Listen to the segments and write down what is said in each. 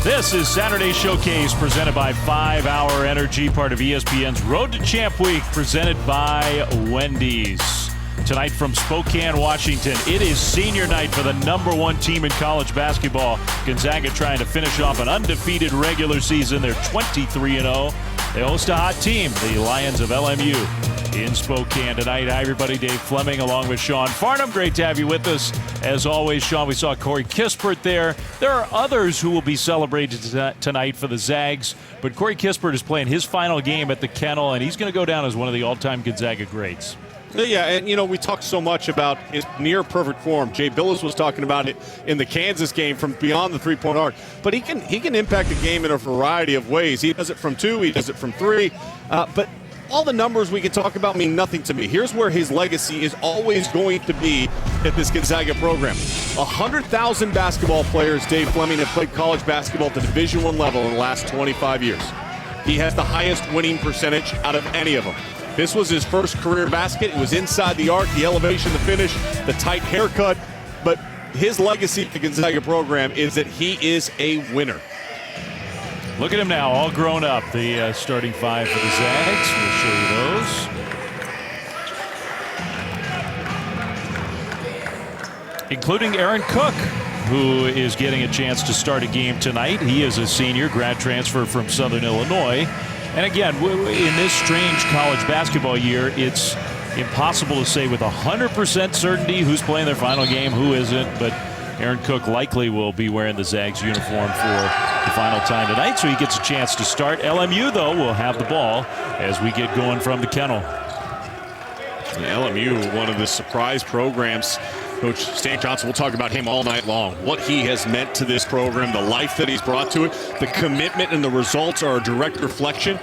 This is Saturday Showcase presented by 5 Hour Energy, part of ESPN's Road to Champ Week, presented by Wendy's. Tonight from Spokane, Washington, it is senior night for the #1 team in college basketball. Gonzaga trying to finish off an undefeated regular season. They're 23-0. They host a hot team, the Lions of LMU, in Spokane tonight. Hi, everybody. Dave Fleming along with Sean Farnham. Great to have you with us. As always, Sean, we saw Corey Kispert there. There are others who will be celebrated tonight for the Zags, but Corey Kispert is playing his final game at the Kennel, and he's going to go down as one of the all-time Gonzaga greats. Yeah, and we talked so much about his near-perfect form. Jay Billis was talking about it in the Kansas game from beyond the three-point arc. But he can impact a game in a variety of ways. He does it from 2, he does it from 3. But all the numbers we can talk about mean nothing to me. Here's where his legacy is always going to be at this Gonzaga program. 100,000 basketball players, Dave Fleming, have played college basketball at the Division I level in the last 25 years. He has the highest winning percentage out of any of them. This was his first career basket. It was inside the arc, the elevation, the finish, the tight haircut. But his legacy at the Gonzaga program is that he is a winner. Look at him now, all grown up. The starting 5 for the Zags. We'll show you those. Including Aaron Cook, who is getting a chance to start a game tonight. He is a senior, grad transfer from Southern Illinois. And again, in this strange college basketball year, it's impossible to say with 100% certainty who's playing their final game, who isn't. But Aaron Cook likely will be wearing the Zags uniform for the final time tonight, so he gets a chance to start. LMU, though, will have the ball as we get going from the Kennel. LMU, one of the surprise programs. Coach Stan Johnson, we'll talk about him all night long. What he has meant to this program, the life that he's brought to it, the commitment and the results are a direct reflection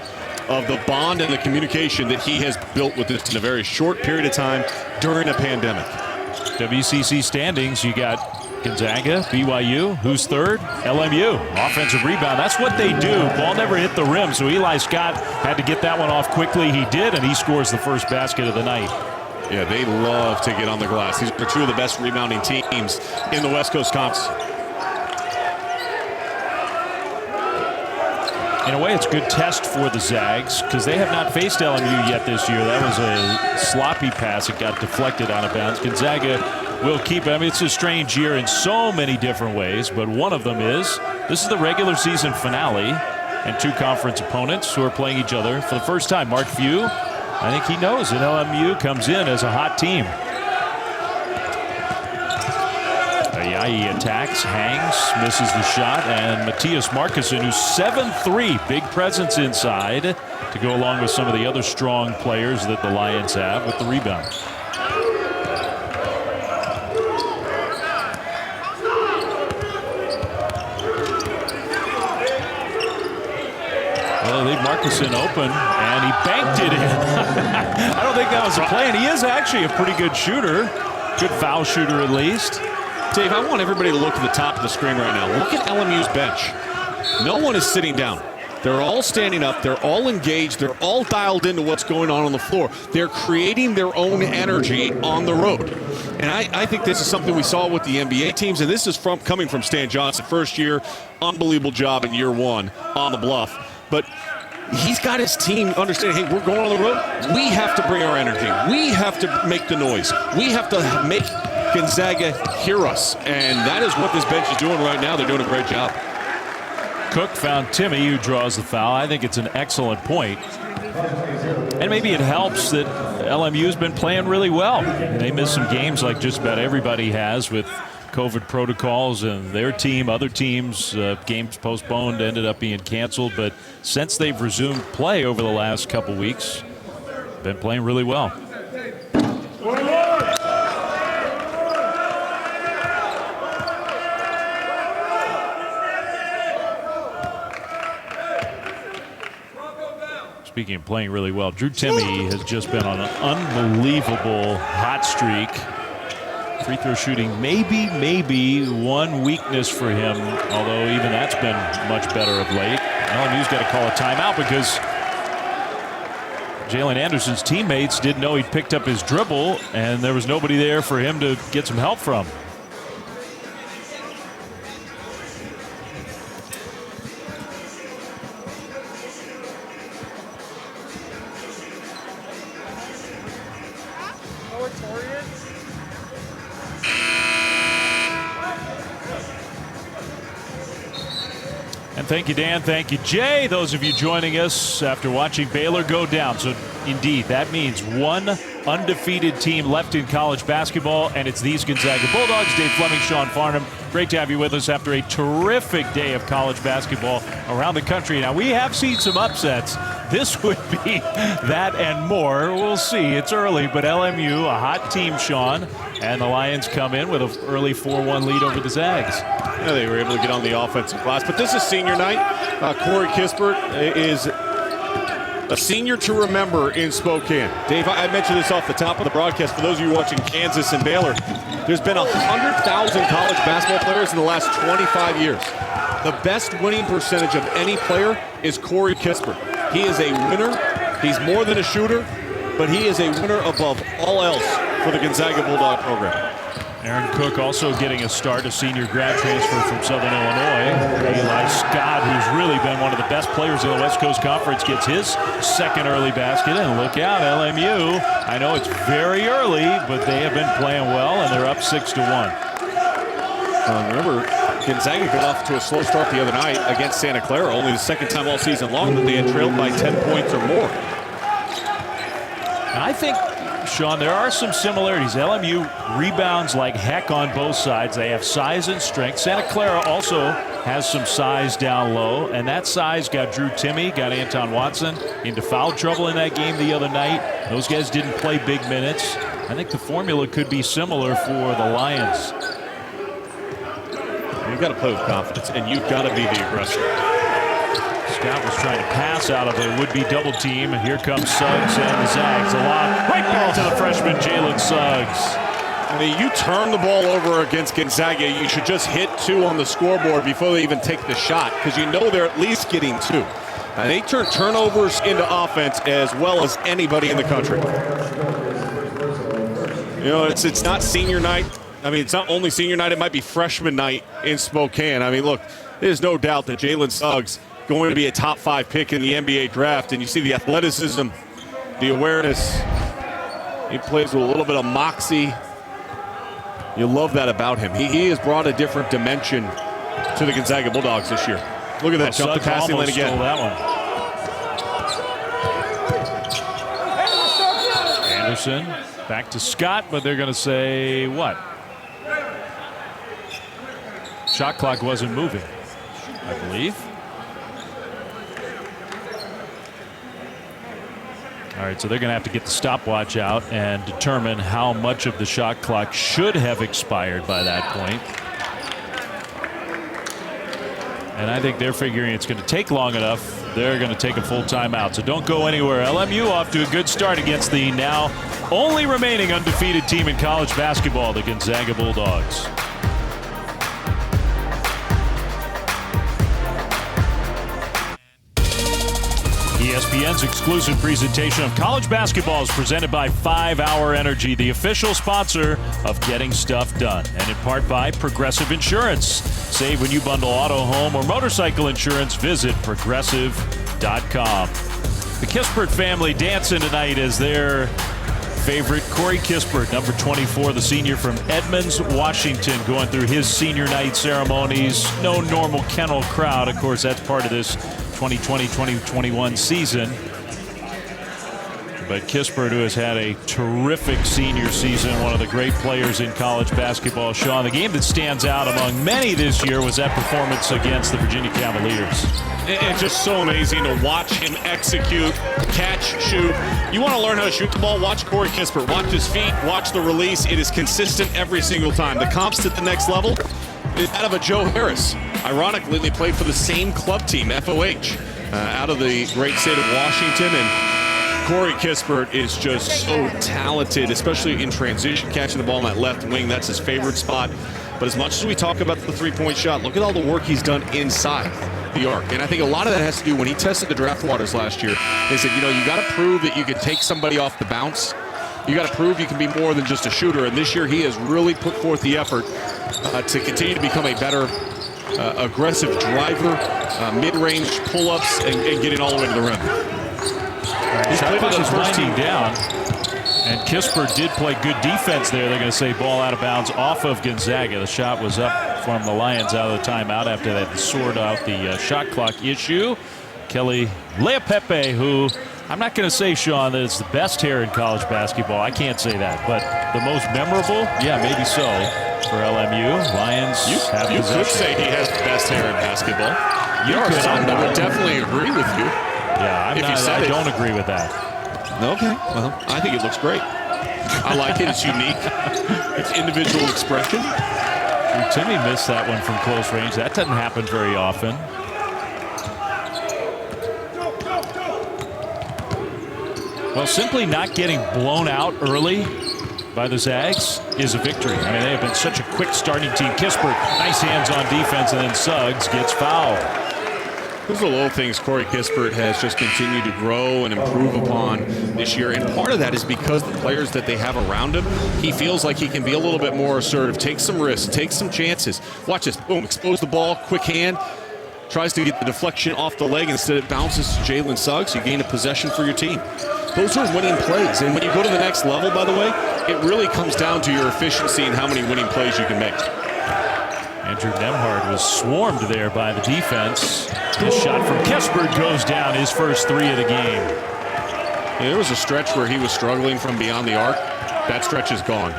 of the bond and the communication that he has built with this in a very short period of time during a pandemic. WCC standings, you got Gonzaga, BYU, who's third? LMU, offensive rebound. That's what they do. Ball never hit the rim, so Eli Scott had to get that one off quickly. He did, and he scores the first basket of the night. Yeah, they love to get on the glass. These are two of the best rebounding teams in the West Coast Conference. In a way, it's a good test for the Zags because they have not faced LMU yet this year. That was a sloppy pass. It got deflected out of bounds. Gonzaga will keep it. I mean, it's a strange year in so many different ways, but one of them is this is the regular season finale and 2 conference opponents who are playing each other for the first time. Mark Few, I think he knows that LMU comes in as a hot team. He attacks, hangs, misses the shot, and Matthias Markussen, who's 7'3", big presence inside to go along with some of the other strong players that the Lions have with the rebound. Well, they leave Markussen open, and he banked it in. I don't think that was a play, and he is actually a pretty good shooter. Good foul shooter, at least. Dave, I want everybody to look at the top of the screen right now. Look at LMU's bench. No one is sitting down. They're all standing up. They're all engaged. They're all dialed into what's going on the floor. They're creating their own energy on the road. And I think this is something we saw with the NBA teams, and this is coming from Stan Johnson. First year, unbelievable job in year 1 on the Bluff. But he's got his team understanding, hey, we're going on the road. We have to bring our energy. We have to make the noise. We have to make Gonzaga hear us, and that is what this bench is doing right now. They're doing a great job. Cook found Timmy, who draws the foul. I think it's an excellent point. And maybe it helps that LMU's been playing really well. They missed some games like just about everybody has with COVID protocols, and their team, other teams, games postponed, ended up being canceled. But since they've resumed play over the last couple weeks, been playing really well. Speaking of playing really well, Drew Timme has just been on an unbelievable hot streak. Free throw shooting, maybe one weakness for him, although even that's been much better of late. LMU's got to call a timeout because Jalen Anderson's teammates didn't know he'd picked up his dribble, and there was nobody there for him to get some help from. And thank you, Dan. Thank you, Jay. Those of you joining us after watching Baylor go down. So, indeed, that means one undefeated team left in college basketball, and it's these Gonzaga Bulldogs. Dave Fleming, Sean Farnham. Great to have you with us after a terrific day of college basketball around the country. Now, we have seen some upsets. This would be that and more. We'll see. It's early, but LMU, a hot team, Sean, and the Lions come in with an early 4-1 lead over the Zags. Yeah, they were able to get on the offensive glass. But this is senior night. Corey Kispert is a senior to remember in Spokane. Dave, I mentioned this off the top of the broadcast. For those of you watching Kansas and Baylor, there's been 100,000 college basketball players in the last 25 years. The best winning percentage of any player is Corey Kispert. He is a winner. He's more than a shooter, but he is a winner above all else for the Gonzaga Bulldog program. Aaron Cook also getting a start, a senior grad transfer from Southern Illinois. Eli Scott, who's really been one of the best players in the West Coast Conference, gets his second early basket. And look out, LMU. I know it's very early, but they have been playing well, and they're up 6-1. Remember, Gonzaga got off to a slow start the other night against Santa Clara, only the second time all season long that they had trailed by 10 points or more. And I think, Sean, there are some similarities. LMU rebounds like heck on both sides. They have size and strength. Santa Clara also has some size down low, and that size got Drew Timme, got Anton Watson into foul trouble in that game the other night. Those guys didn't play big minutes. I think the formula could be similar for the Lions. You've got to play with confidence, and you've got to be the aggressor. Scott was trying to pass out of a would-be double team, and here comes Suggs and the Zags. A lot right back to the freshman Jalen Suggs. I mean, you turn the ball over against Gonzaga, you should just hit 2 on the scoreboard before they even take the shot, because you know they're at least getting 2. And they turn turnovers into offense as well as anybody in the country. You know, it's not senior night. I mean, it's not only senior night, it might be freshman night in Spokane. I mean, look, there's no doubt that Jalen Suggs going to be a top 5 pick in the NBA draft, and you see the athleticism, the awareness. He plays with a little bit of moxie. You love that about him. He has brought a different dimension to the Gonzaga Bulldogs this year. Look at that jump to passing lane again. That one. Anderson back to Scott, but they're going to say what? Shot clock wasn't moving, I believe. All right, so they're going to have to get the stopwatch out and determine how much of the shot clock should have expired by that point. And I think they're figuring it's going to take long enough. They're going to take a full timeout. So don't go anywhere. LMU off to a good start against the now only remaining undefeated team in college basketball, the Gonzaga Bulldogs. ESPN's exclusive presentation of college basketball is presented by 5 Hour Energy, the official sponsor of Getting Stuff Done, and in part by Progressive Insurance. Save when you bundle auto, home, or motorcycle insurance. Visit progressive.com. The Kispert family dancing tonight as their favorite Corey Kispert, number 24, the senior from Edmonds, Washington, going through his senior night ceremonies. No normal kennel crowd. Of course, that's part of this 2020-2021 season. But Kispert, who has had a terrific senior season, one of the great players in college basketball. Sean, the game that stands out among many this year was that performance against the Virginia Cavaliers. It's just so amazing to watch him execute, catch, shoot. You want to learn how to shoot the ball? Watch Corey Kispert. Watch his feet. Watch the release. It is consistent every single time. The comps at the next level is that of a Joe Harris. Ironically, they played for the same club team, FOH, out of the great state of Washington. And Corey Kispert is just so talented, especially in transition, catching the ball on that left wing. That's his favorite spot. But as much as we talk about the three-point shot, look at all the work he's done inside the arc. And I think a lot of that has to do when he tested the draft waters last year. They said, you know, you got to prove that you can take somebody off the bounce. You got to prove you can be more than just a shooter. And this year he has really put forth the effort to continue to become a better aggressive driver, mid-range pull-ups, and getting all the way to the rim. He's played with his first team down. And Kispert did play good defense there. They're going to say ball out of bounds off of Gonzaga. The shot was up from the Lions out of the timeout after they had to sort out the shot clock issue. Kelly Leopepe, who I'm not going to say, Sean, that it's the best hair in college basketball. I can't say that. But the most memorable? Yeah, maybe so for LMU. Lions have possession. You could say he has the best hair in basketball. There are some that would definitely agree with you. Yeah, I don't agree with that. Okay, well, I think it looks great. I like it. It's unique. It's individual expression. Timmy missed that one from close range. That doesn't happen very often. Well, simply not getting blown out early by the Zags is a victory. I mean, they have been such a quick starting team. Kispert, nice hands on defense, and then Suggs gets fouled. Those are the little things Corey Kispert has just continued to grow and improve upon this year. And part of that is because the players that they have around him, he feels like he can be a little bit more assertive, take some risks, take some chances. Watch this. Boom, expose the ball, quick hand. Tries to get the deflection off the leg. Instead, it bounces to Jalen Suggs. You gain a possession for your team. Those are winning plays. And when you go to the next level, by the way, it really comes down to your efficiency and how many winning plays you can make. Andrew Nembhard was swarmed there by the defense. His shot from Kispert goes down, his first three of the game. Yeah, there was a stretch where he was struggling from beyond the arc. That stretch is gone.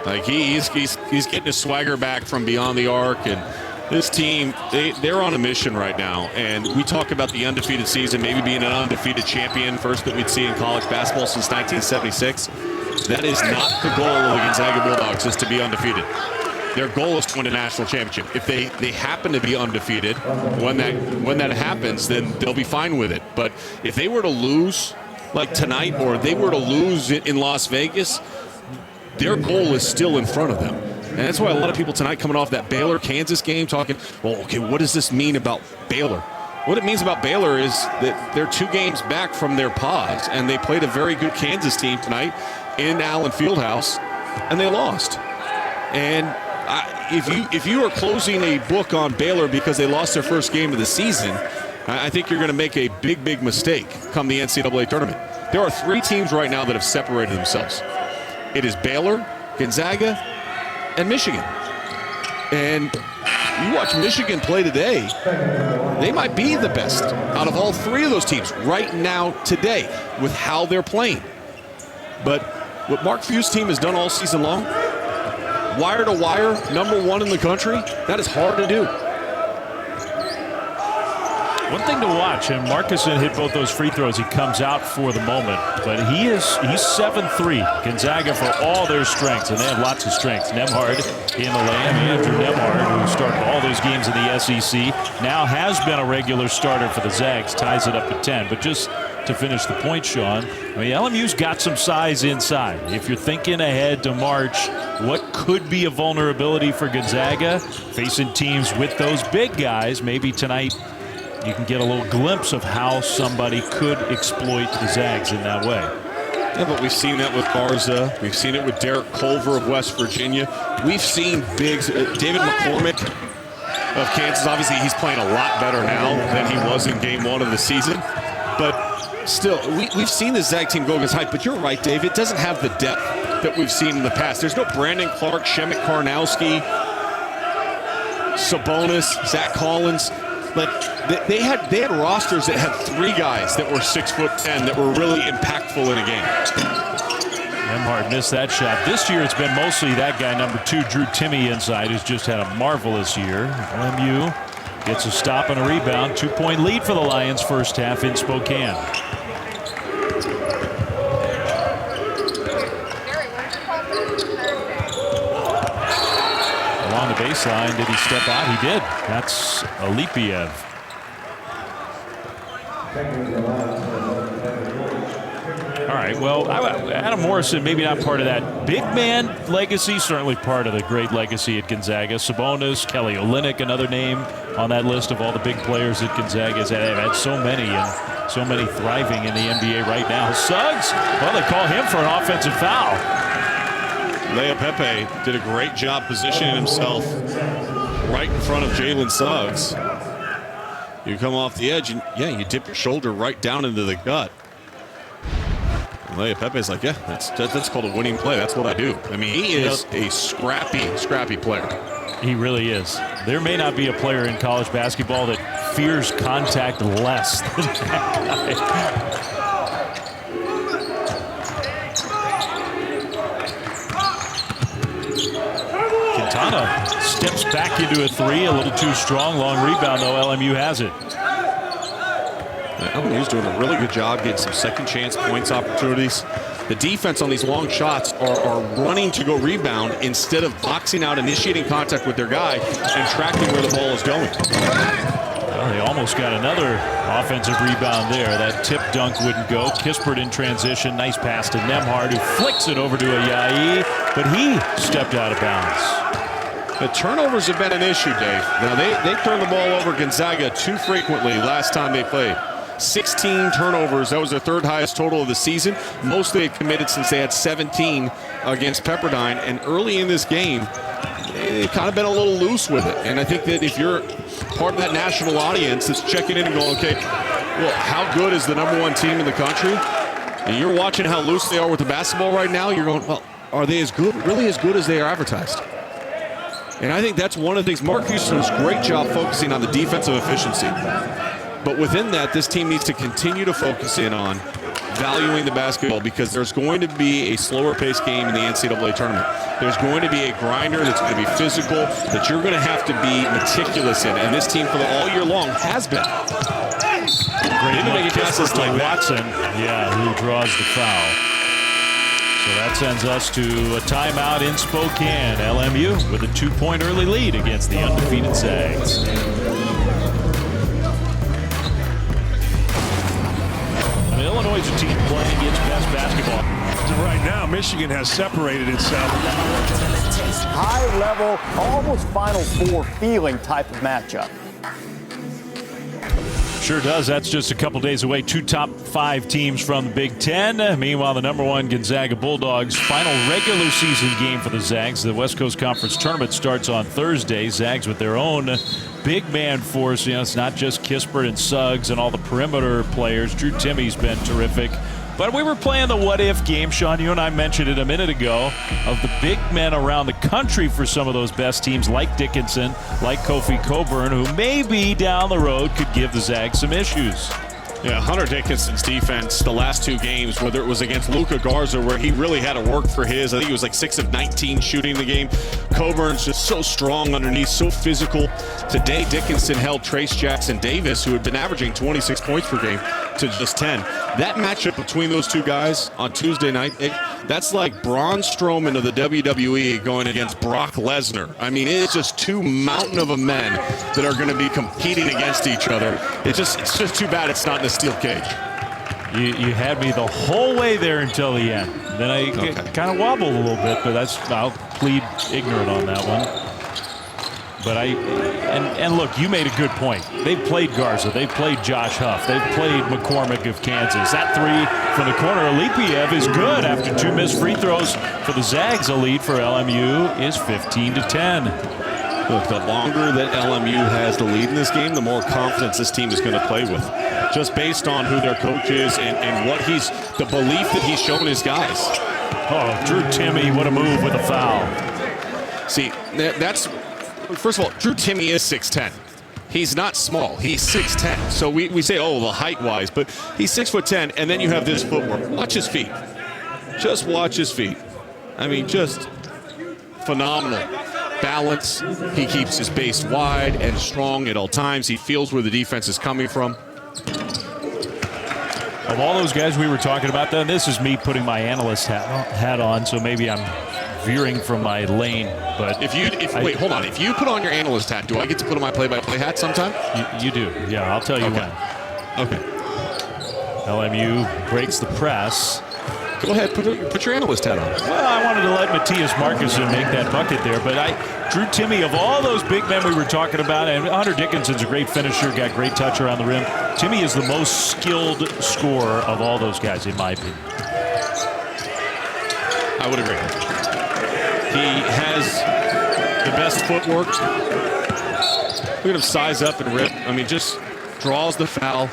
Like he's getting his swagger back from beyond the arc, and this team, they're on a mission right now. And we talk about the undefeated season, maybe being an undefeated champion, first that we'd see in college basketball since 1976. That is not the goal of the Gonzaga Bulldogs, is to be undefeated. Their goal is to win a national championship. If they happen to be undefeated, when that happens, then they'll be fine with it. But if they were to lose like tonight, or they were to lose in Las Vegas, their goal is still in front of them. And that's why a lot of people tonight coming off that Baylor-Kansas game talking, well, okay, what does this mean about Baylor? What it means about Baylor is that they're 2 games back from their pause, and they played a very good Kansas team tonight in Allen Fieldhouse, and they lost. And if you are closing a book on Baylor because they lost their first game of the season, I think you're going to make a big, big mistake come the NCAA tournament. There are 3 teams right now that have separated themselves. It is Baylor, Gonzaga, and Michigan. And you watch Michigan play today, they might be the best out of all 3 of those teams right now today with how they're playing. But what Mark Few's team has done all season long, wire to wire, #1 in the country, that is hard to do. One thing to watch, and Marcuson hit both those free throws. He comes out for the moment, but he's 7-3. Gonzaga for all their strengths, and they have lots of strengths. Nembhard in the lane. Andrew Nembhard, who started all those games in the SEC, now has been a regular starter for the Zags, ties it up at 10. But just to finish the point, Sean, I mean, LMU's got some size inside. If you're thinking ahead to March, what could be a vulnerability for Gonzaga? Facing teams with those big guys, maybe tonight you can get a little glimpse of how somebody could exploit the Zags in that way. Yeah, but we've seen that with Garza. We've seen it with Derek Culver of West Virginia. We've seen bigs. David McCormick of Kansas, obviously he's playing a lot better now than he was in game 1 of the season. But still, we've seen the Zag team go against height. But you're right, Dave. It doesn't have the depth that we've seen in the past. There's no Brandon Clark, Shemek Karnowski, Sabonis, Zach Collins. Like they had rosters that had 3 guys that were 6'10" that were really impactful in a game. Nembhard missed that shot. This year it's been mostly that guy, #2, Drew Timme inside, who's just had a marvelous year. LMU gets a stop and a rebound. 2-point lead for the Lions first half in Spokane. Along the baseline, did he step out? He did. That's Alipiev. All right, well, Adam Morrison, maybe not part of that big man legacy, certainly part of the great legacy at Gonzaga. Sabonis, Kelly Olynyk, another name on that list of all the big players that Gonzaga has had. They've had so many, and so many thriving in the NBA right now. Suggs, well, they call him for an offensive foul. Leopepe did a great job positioning himself right in front of Jalen Suggs. You come off the edge, and yeah, you dip your shoulder right down into the gut. Pepe's like, yeah, that's called a winning play. That's what I do. I mean, he is a scrappy player. He really is. There may not be a player in college basketball that fears contact less than that guy. Quintana steps back into a three, a little too strong. Long rebound, though. LMU has it. LMU's doing a really good job getting some second chance points opportunities. The defense on these long shots are running to go rebound instead of boxing out, initiating contact with their guy, and tracking where the ball is going. Well, they almost got another offensive rebound there. That tip dunk wouldn't go. Kispert in transition. Nice pass to Nembhard, who flicks it over to Ayayi, but he stepped out of bounds. The turnovers have been an issue, Dave. Now, they turned the ball over Gonzaga too frequently last time they played. 16 turnovers. That was their third highest total of the season. Most they had committed since they had 17 against Pepperdine. And early in this game, they've kind of been a little loose with it. And I think that if you're part of that national audience that's checking in and going, okay, well, how good is the #1 team in the country? And you're watching how loose they are with the basketball right now. You're going, well, are they as good, really as good as they are advertised? And I think that's one of the things. Mark Houston does a great job focusing on the defensive efficiency. But within that, this team needs to continue to focus in on valuing the basketball, because there's going to be a slower paced game in the NCAA tournament. There's going to be a grinder that's going to be physical, that you're going to have to be meticulous in. And this team for all year long has been. Great passes like Watson, who draws the foul. So that sends us to a timeout in Spokane. LMU with a 2-point early lead against the undefeated Zags. Illinois is a team playing its best basketball. Right now, Michigan has separated itself. High level, almost Final Four feeling type of matchup. Sure does. That's just a couple days away. 2 top 5 teams from the Big Ten. Meanwhile, the #1 Gonzaga Bulldogs final regular season game for the Zags. The West Coast Conference Tournament starts on Thursday. Zags with their own big man force. You know, it's not just Kispert and Suggs and all the perimeter players. Drew Timmy's been terrific. But we were playing the what-if game, Sean. You and I mentioned it a minute ago, of the big men around the country for some of those best teams, like Dickinson, like Kofi Coburn, who maybe down the road could give the Zags some issues. Yeah, Hunter Dickinson's defense the last 2 games, whether it was against Luka Garza, where he really had to work for his. I think he was like 6 of 19 shooting the game. Coburn's just so strong underneath, so physical. Today, Dickinson held Trace Jackson Davis, who had been averaging 26 points per game, to just 10. That matchup between those 2 guys on Tuesday night, that's like Braun Strowman of the WWE going against Brock Lesnar. I mean, it's just 2 mountain of a men that are going to be competing against each other. It's just too bad it's not in a steel cage. You had me the whole way there until the end. Then I kind of wobbled a little bit, but I'll plead ignorant on that one. But and look, you made a good point. They've played Garza, they've played Josh Huff, they've played McCormick of Kansas. That 3 from the corner, Alipiev, is good after 2 missed free throws for the Zags. A lead for LMU is 15-10. Look, the longer that LMU has the lead in this game, the more confidence this team is going to play with. Just based on who their coach is and what the belief that he's shown his guys. Oh, Drew Timme, what a move with a foul. See, first of all, Drew Timme is 6'10". He's not small. He's 6'10". So we say, oh, the height-wise, but he's 6'10", and then you have this footwork. Watch his feet. Just watch his feet. I mean, just phenomenal. Balance. He keeps his base wide and strong at all times. He feels where the defense is coming from. Of all those guys we were talking about, then this is me putting my analyst hat on, so maybe I'm veering from my lane. But wait, hold on. If you put on your analyst hat, do I get to put on my play-by-play hat sometime? You do. Yeah, I'll tell you when. Okay. LMU breaks the press. Go ahead, put your analyst hat on. Well, I wanted to let Matthias Markussen make that bucket there, but Drew Timme, of all those big men we were talking about, and Hunter Dickinson's a great finisher, got great touch around the rim. Timme is the most skilled scorer of all those guys, in my opinion. I would agree. He has the best footwork. Look at him size up and rip. I mean, just draws the foul.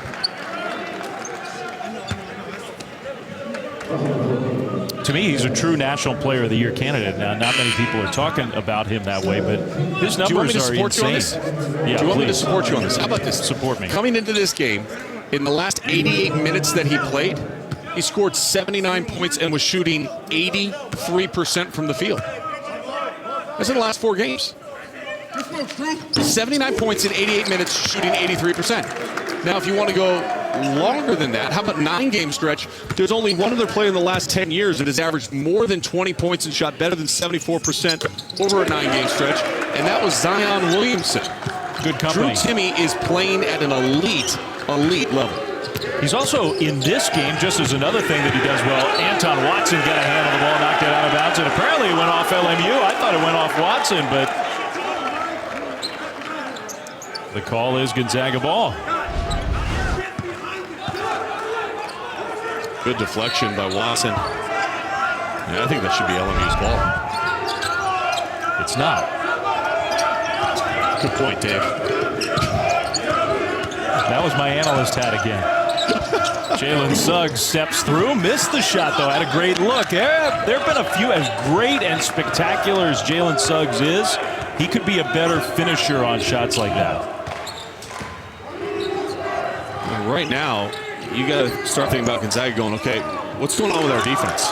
To me, he's a true National Player of the Year candidate. Now, not many people are talking about him that way, but his numbers are insane. Do you want me to support you on this? How about this? Support me. Coming into this game, in the last 88 minutes that he played, he scored 79 points and was shooting 83% from the field. That's in the last 4 games. 79 points in 88 minutes, shooting 83%. Now, if you want to go longer than that, how about 9-game stretch? There's only one other player in the last 10 years that has averaged more than 20 points and shot better than 74% over a 9-game stretch, and that was Zion Williamson. Good company. Drew Timme is playing at an elite level. He's also in this game, just as another thing that he does well, Anton Watson got a hand on the ball, knocked it out of bounds, and apparently it went off LMU. I thought it went off Watson, but the call is Gonzaga ball. Good deflection by Watson. Yeah, I think that should be LMU's ball. It's not. Good point, Dave. That was my analyst hat again. Jalen Suggs steps through, missed the shot, though. Had a great look. There have been a few. As great and spectacular as Jalen Suggs is, he could be a better finisher on shots like that. And right now, you got to start thinking about Gonzaga going, okay, what's going on with our defense?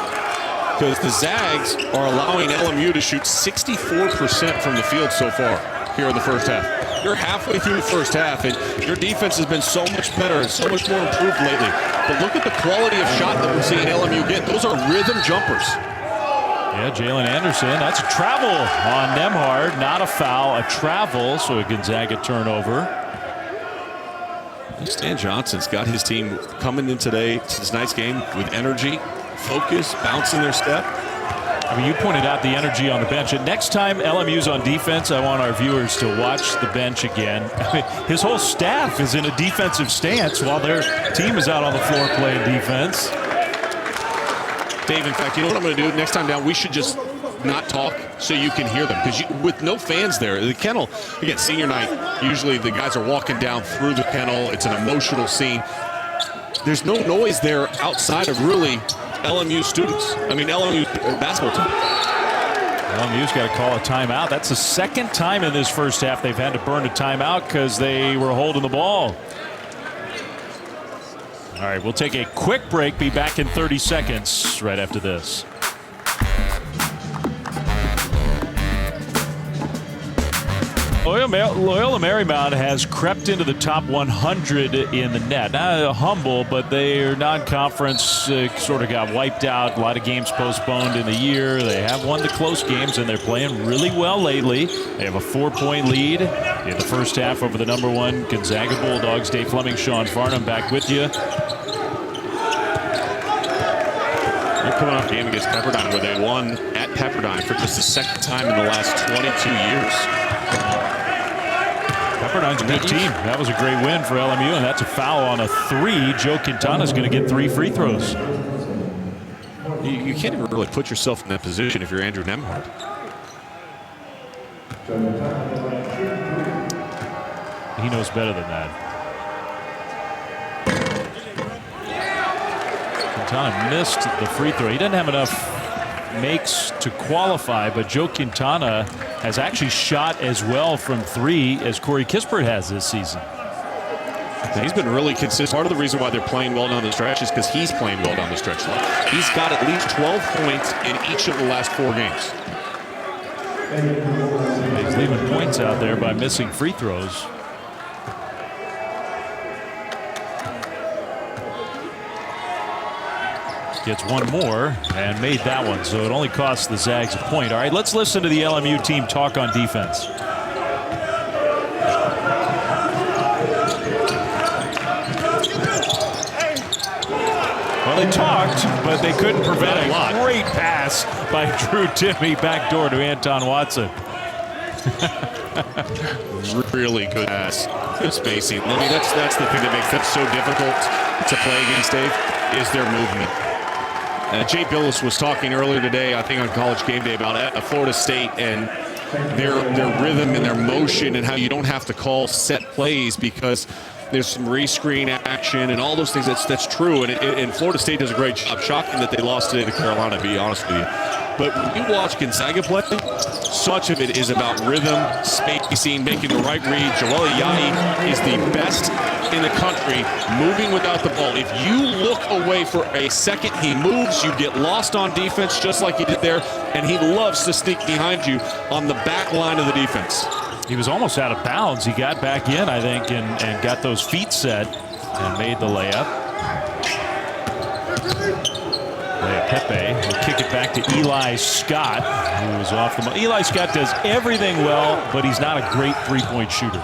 Because the Zags are allowing LMU to shoot 64% from the field so far here in the first half. You're halfway through the first half, and your defense has been so much better and so much more improved lately. But look at the quality of shot that we're seeing LMU get. Those are rhythm jumpers. Yeah, Jalen Anderson. That's a travel on Nemhard. Not a foul, a travel. So a Gonzaga turnover. Stan Johnson's got his team coming in today to this night's game with energy, focus, bouncing their step. I mean, you pointed out the energy on the bench. And next time LMU's on defense, I want our viewers to watch the bench again. I mean, his whole staff is in a defensive stance while their team is out on the floor playing defense. Dave, in fact, you know what I'm going to do? Next time down, we should just not talk so you can hear them. Because with no fans there, the kennel, again, senior night, usually the guys are walking down through the kennel. It's an emotional scene. There's no noise there outside of really LMU students. I mean, LMU basketball team. LMU's got to call a timeout. That's the second time in this first half they've had to burn a timeout because they were holding the ball. All right, we'll take a quick break. Be back in 30 seconds right after this. Loyola Marymount has crept into the top 100 in the net. Not humble, but their non-conference sort of got wiped out. A lot of games postponed in the year. They have won the close games, and they're playing really well lately. They have a 4-point lead in the first half over the #1 Gonzaga Bulldogs. Dave Fleming, Sean Farnham back with you. They're coming off a game against Pepperdine where they won at Pepperdine for just the second time in the last 22 years. Pepperdine's a good team. That was a great win for LMU, and that's a foul on a 3. Joe Quintana's going to get 3 free throws. You can't even really put yourself in that position if you're Andrew Nemhard. He knows better than that. Quintana missed the free throw. He doesn't have enough makes to qualify, but Joe Quintana has actually shot as well from 3 as Corey Kispert has this season. He's been really consistent. Part of the reason why they're playing well down the stretch is because he's playing well down the stretch. He's got at least 12 points in each of the last 4 games. He's leaving points out there by missing free throws. Gets one more and made that one, so it only costs the Zags a point. All right, let's listen to the LMU team talk on defense. Well, they talked, but they couldn't prevent a great pass by Drew Timme backdoor to Anton Watson. Really good pass. Good spacing. I mean, that's the thing that makes them so difficult to play against, Dave, is their movement. Jay Billis was talking earlier today, I think on College Game Day, about Florida State and their rhythm and their motion and how you don't have to call set plays because there's some re-screen action and all those things. That's true, and Florida State does a great job. Shocking that they lost today to Carolina, to be honest with you. But when you watch Gonzaga play, so much of it is about rhythm, spacing, making the right read. Joel Ayayi is the best in the country moving without the ball. If you look away for a second, he moves, you get lost on defense just like he did there, and he loves to sneak behind you on the back line of the defense. He was almost out of bounds. He got back in, I think, and got those feet set and made the layup. Pepe will kick it back to Eli Scott, who was off the. Eli Scott does everything well, but he's not a great three-point shooter.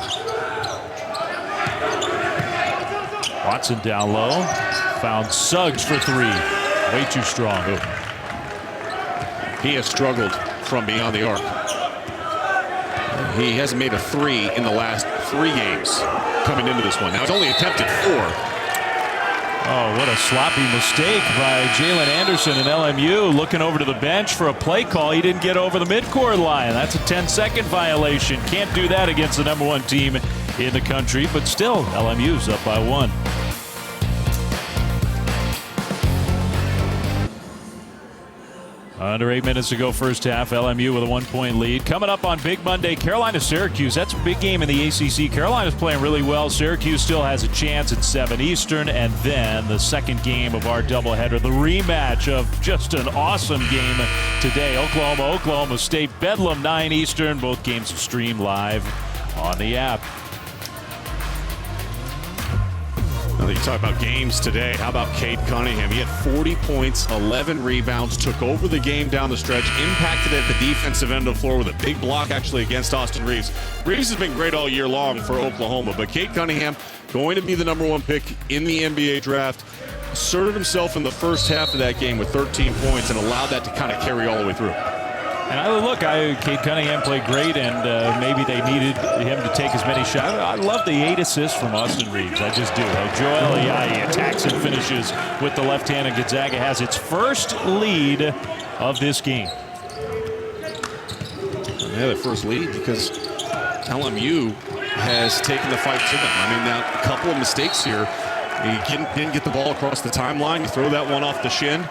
Watson down low, found Suggs for three. Way too strong. He has struggled from beyond the arc. He hasn't made a three in the last 3 games coming into this one. Now he's only attempted 4. Oh, what a sloppy mistake by Jalen Anderson and LMU. Looking over to the bench for a play call. He didn't get over the midcourt line. That's a 10-second violation. Can't do that against the #1 team in the country, but still, LMU's up by 1. Under 8 minutes to go first half. LMU with a 1-point lead. Coming up on Big Monday, Carolina-Syracuse. That's a big game in the ACC. Carolina's playing really well. Syracuse still has a chance at 7 Eastern. And then the second game of our doubleheader, the rematch of just an awesome game today. Oklahoma State, Bedlam, 9 Eastern. Both games stream live on the app. Now that you talk about games today, how about Cade Cunningham? He had 40 points, 11 rebounds, took over the game down the stretch, impacted at the defensive end of the floor with a big block actually against Austin Reeves. Reeves has been great all year long for Oklahoma, but Cade Cunningham going to be the #1 pick in the NBA draft. Asserted himself in the first half of that game with 13 points and allowed that to kind of carry all the way through. And Cade Cunningham played great, and maybe they needed him to take as many shots. I love the 8 assists from Austin Reeves. I just do. Joel Ayayi attacks and finishes with the left hand, and Gonzaga has its first lead of this game. Yeah, the first lead because LMU has taken the fight to them. I mean, now a couple of mistakes here. You didn't get the ball across the timeline. You throw that one off the shin.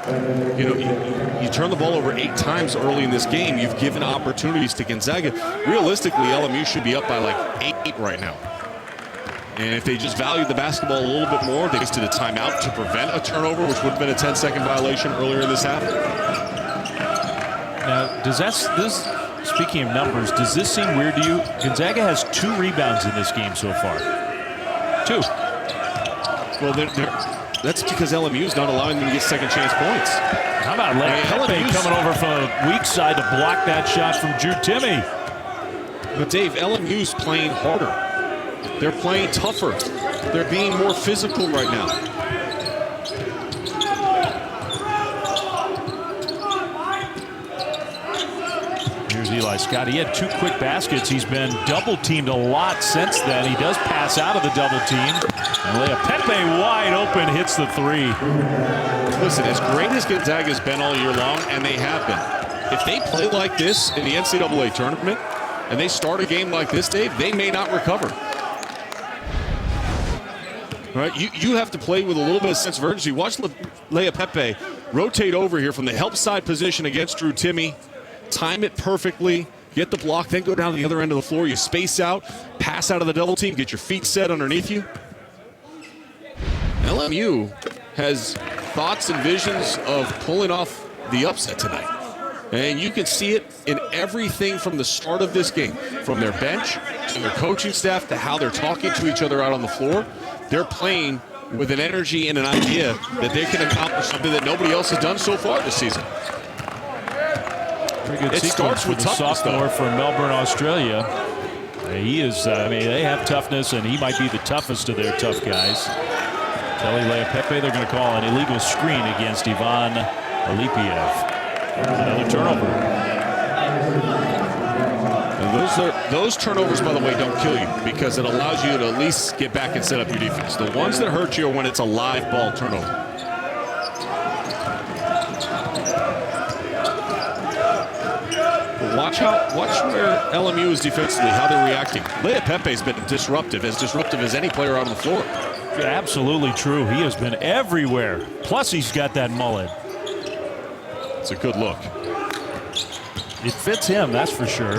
You know, you turn the ball over 8 times early in this game. You've given opportunities to Gonzaga. Realistically, LMU should be up by like 8 right now. And if they just valued the basketball a little bit more, they wasted a timeout to prevent a turnover, which would have been a 10-second violation earlier in this half. Now, speaking of numbers, does this seem weird to you? Gonzaga has 2 rebounds in this game so far. 2. Well, that's because LMU is not allowing them to get second chance points. How about Pepe coming over from the weak side to block that shot from Drew Timme? But Dave, LMU's playing harder. They're playing tougher. They're being more physical right now. Here's Eli Scott. He had 2 quick baskets. He's been double teamed a lot since then. He does pass out of the double team. And Pepe wide open hits the 3. Listen, as great as Gonzaga's been all year long, and they have been, if they play like this in the NCAA tournament and they start a game like this, Dave, they may not recover. All right, you have to play with a little bit of sense of urgency. Watch Leia Pepe rotate over here from the help side position against Drew Timme. Time it perfectly, get the block, then go down to the other end of the floor. You space out, pass out of the double team, get your feet set underneath you. LMU has thoughts and visions of pulling off the upset tonight. And you can see it in everything from the start of this game, from their bench to their coaching staff to how they're talking to each other out on the floor. They're playing with an energy and an idea that they can accomplish something that nobody else has done so far this season. Pretty good It starts with the toughness, sophomore from Melbourne, Australia. He is, they have toughness, and he might be the toughest of their tough guys. Kelly Leia-Pepe, they're going to call an illegal screen against Ivan Alipiev. Another turnover. And those turnovers, by the way, don't kill you because it allows you to at least get back and set up your defense. The ones that hurt you are when it's a live ball turnover. watch where LMU is defensively, how they're reacting. Leah Pepe's been disruptive as any player out on the floor. Absolutely true. He has been everywhere. Plus, he's got that mullet. It's a good look. It fits him, that's for sure.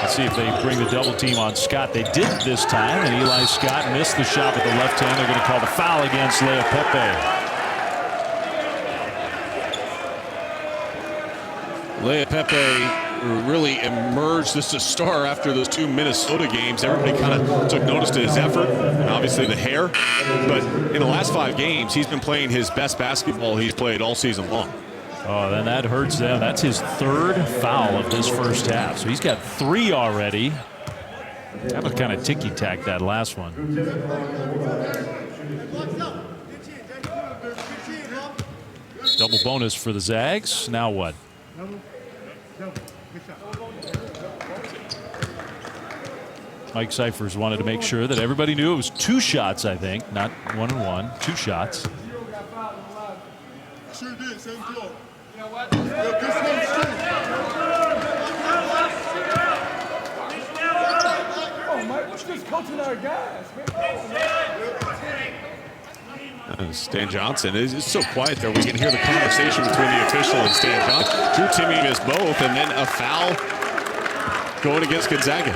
Let's see if they bring the double team on Scott. They did this time, and Eli Scott missed the shot with the left hand. They're going to call the foul against Leah Pepe. Leah Pepe really emerged as a star after those 2 Minnesota games. Everybody kind of took notice to his effort and obviously the hair. But in the last 5 games, he's been playing his best basketball he's played all season long. Oh, then that hurts them. That's his 3rd foul of this first half. So he's got 3 already. That was kind of ticky-tack, that last one. Double bonus for the Zags. Now what? Mike Cyphers wanted to make sure that everybody knew it was 2 shots, I think, not 1 and 1. 2 shots. Sure did, same floor. You know what? Oh, Mike, what's just coaching our guys, man? Stan Johnson is so quiet there. We can hear the conversation between the official and Stan Johnson. Drew Timme missed both, and then a foul going against Gonzaga.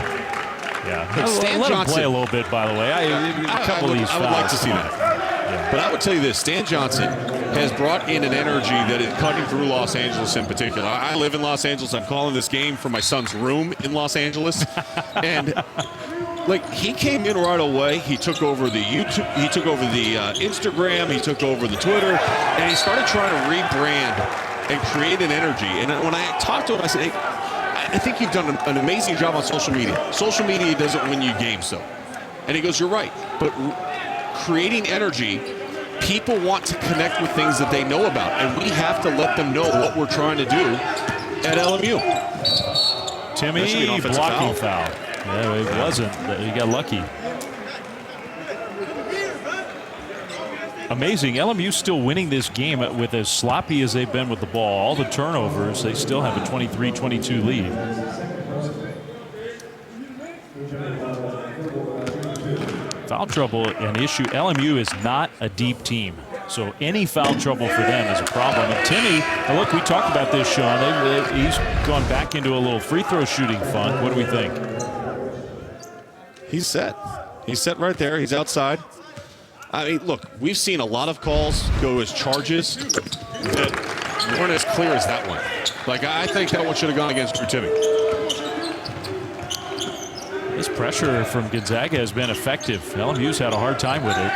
Yeah, Stan let Johnson him play a little bit, by the way. A couple of these fouls. I would like to see that. Yeah. But I would tell you this, Stan Johnson has brought in an energy that is cutting through Los Angeles in particular. I live in Los Angeles. I'm calling this game from my son's room in Los Angeles. And like, he came in right away. He took over the YouTube, he took over the Instagram, he took over the Twitter, and he started trying to rebrand and create an energy. And when I talked to him, I said, hey, I think you've done an amazing job on social media. Social media doesn't win you games, though. And he goes, you're right. But creating energy, people want to connect with things that they know about. And we have to let them know what we're trying to do at LMU. Timme, blocking foul. Yeah, it wasn't. He got lucky. Amazing. LMU still winning this game with as sloppy as they've been with the ball. All the turnovers, they still have a 23-22 lead. Foul trouble an issue. LMU is not a deep team, so any foul trouble for them is a problem. And Timme, look, we talked about this, Sean. He's gone back into a little free throw shooting funk. What do we think? He's set. He's set right there. He's outside. I mean, look, we've seen a lot of calls go as charges that weren't as clear as that one. Like, I think that one should have gone against Drew Timme. This pressure from Gonzaga has been effective. LMU's had a hard time with it.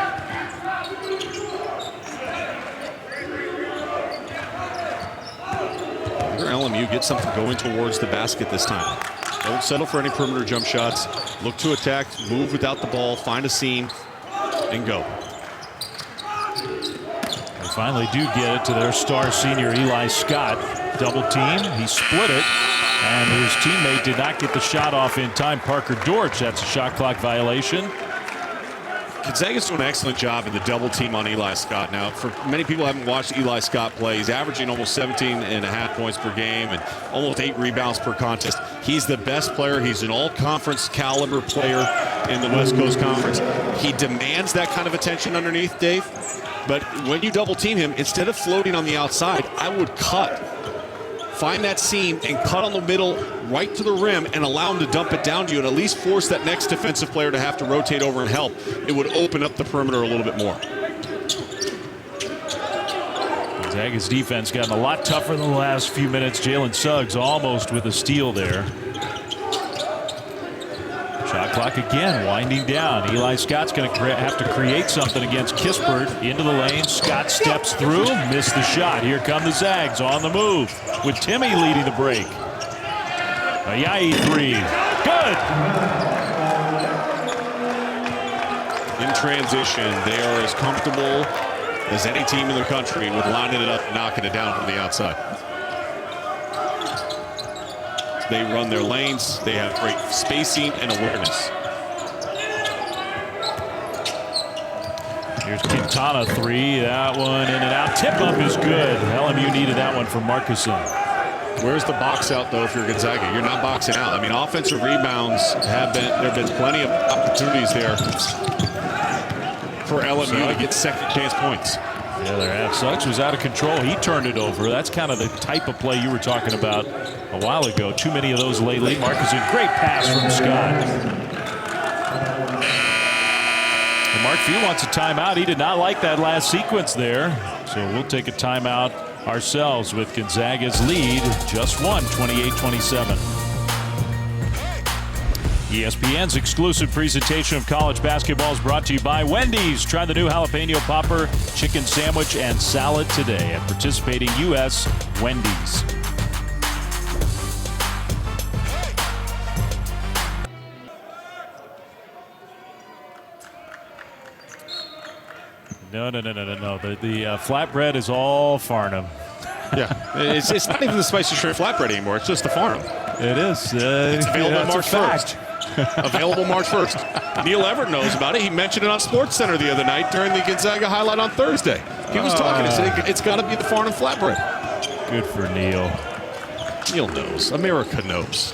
Here LMU gets something going towards the basket this time. Don't settle for any perimeter jump shots. Look to attack, move without the ball, find a seam, and go. They finally do get it to their star senior Eli Scott. Double team, he split it, and his teammate did not get the shot off in time. Parker Dortch, that's a shot clock violation. Gonzaga's doing an excellent job in the double team on Eli Scott. Now, for many people who haven't watched Eli Scott play, he's averaging almost 17.5 points per game and almost 8 rebounds per contest. He's the best player. He's an all-conference caliber player in the West Coast Conference. He demands that kind of attention underneath, Dave. But when you double team him, instead of floating on the outside, I would cut. Find that seam and cut on the middle right to the rim and allow him to dump it down to you and at least force that next defensive player to have to rotate over and help. It would open up the perimeter a little bit more. Gonzaga's defense gotten a lot tougher in the last few minutes. Jalen Suggs almost with a steal there. Shot clock again winding down. Eli Scott's going to have to create something against Kispert. Into the lane. Scott steps through. Missed the shot. Here come the Zags on the move with Timme leading the break. Ayayi three. Good. In transition, they are as comfortable as any team in the country with lining it up and knocking it down from the outside. They run their lanes. They have great spacing and awareness. Here's Quintana three. That one in and out. Tip up is good. LMU needed that one from Marcuson. Where's the box out, though, if you're Gonzaga? You're not boxing out. I mean, offensive rebounds there have been plenty of opportunities there for LMU to get second chance points. Yeah, there have. Suggs was out of control. He turned it over. That's kind of the type of play you were talking about a while ago. Too many of those lately. Marcus, a great pass from Scott. And Mark Few wants a timeout. He did not like that last sequence there. So we'll take a timeout ourselves with Gonzaga's lead. Just one, 28-27. ESPN's exclusive presentation of college basketball is brought to you by Wendy's. Try the new jalapeno popper, chicken sandwich, and salad today at participating U.S. Wendy's. No. The flatbread is all Farnham. Yeah, it's not even the spicy shrimp flatbread anymore. It's just the Farnham. It is. It's available March 1st. Available March 1st. Neil Everett knows about it. He mentioned it on SportsCenter the other night during the Gonzaga highlight on Thursday. He was talking. He said it's got to be the Farnham flatbread. Good for Neil. Neil knows. America knows.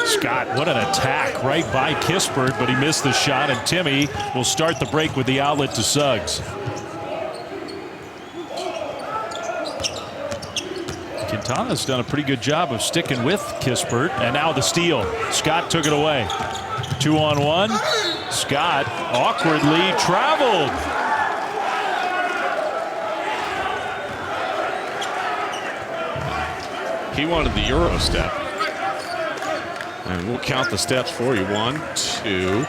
Scott, what an attack right by Kispert, but he missed the shot, and Timmy will start the break with the outlet to Suggs. Quintana's done a pretty good job of sticking with Kispert, and now the steal. Scott took it away. 2-on-1. Scott awkwardly traveled. He wanted the Euro step. And we'll count the steps for you. 1, 2.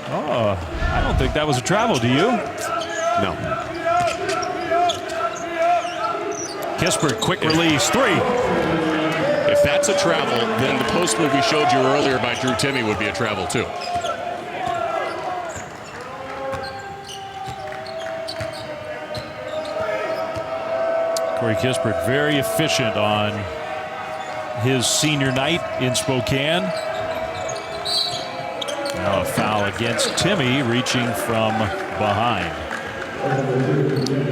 Oh, I don't think that was a travel, do you? No. Kispert, quick release, 3. If that's a travel, then the post move we showed you earlier by Drew Timme would be a travel too. Corey Kispert, very efficient on his senior night in Spokane. Now a foul against Timme, reaching from behind.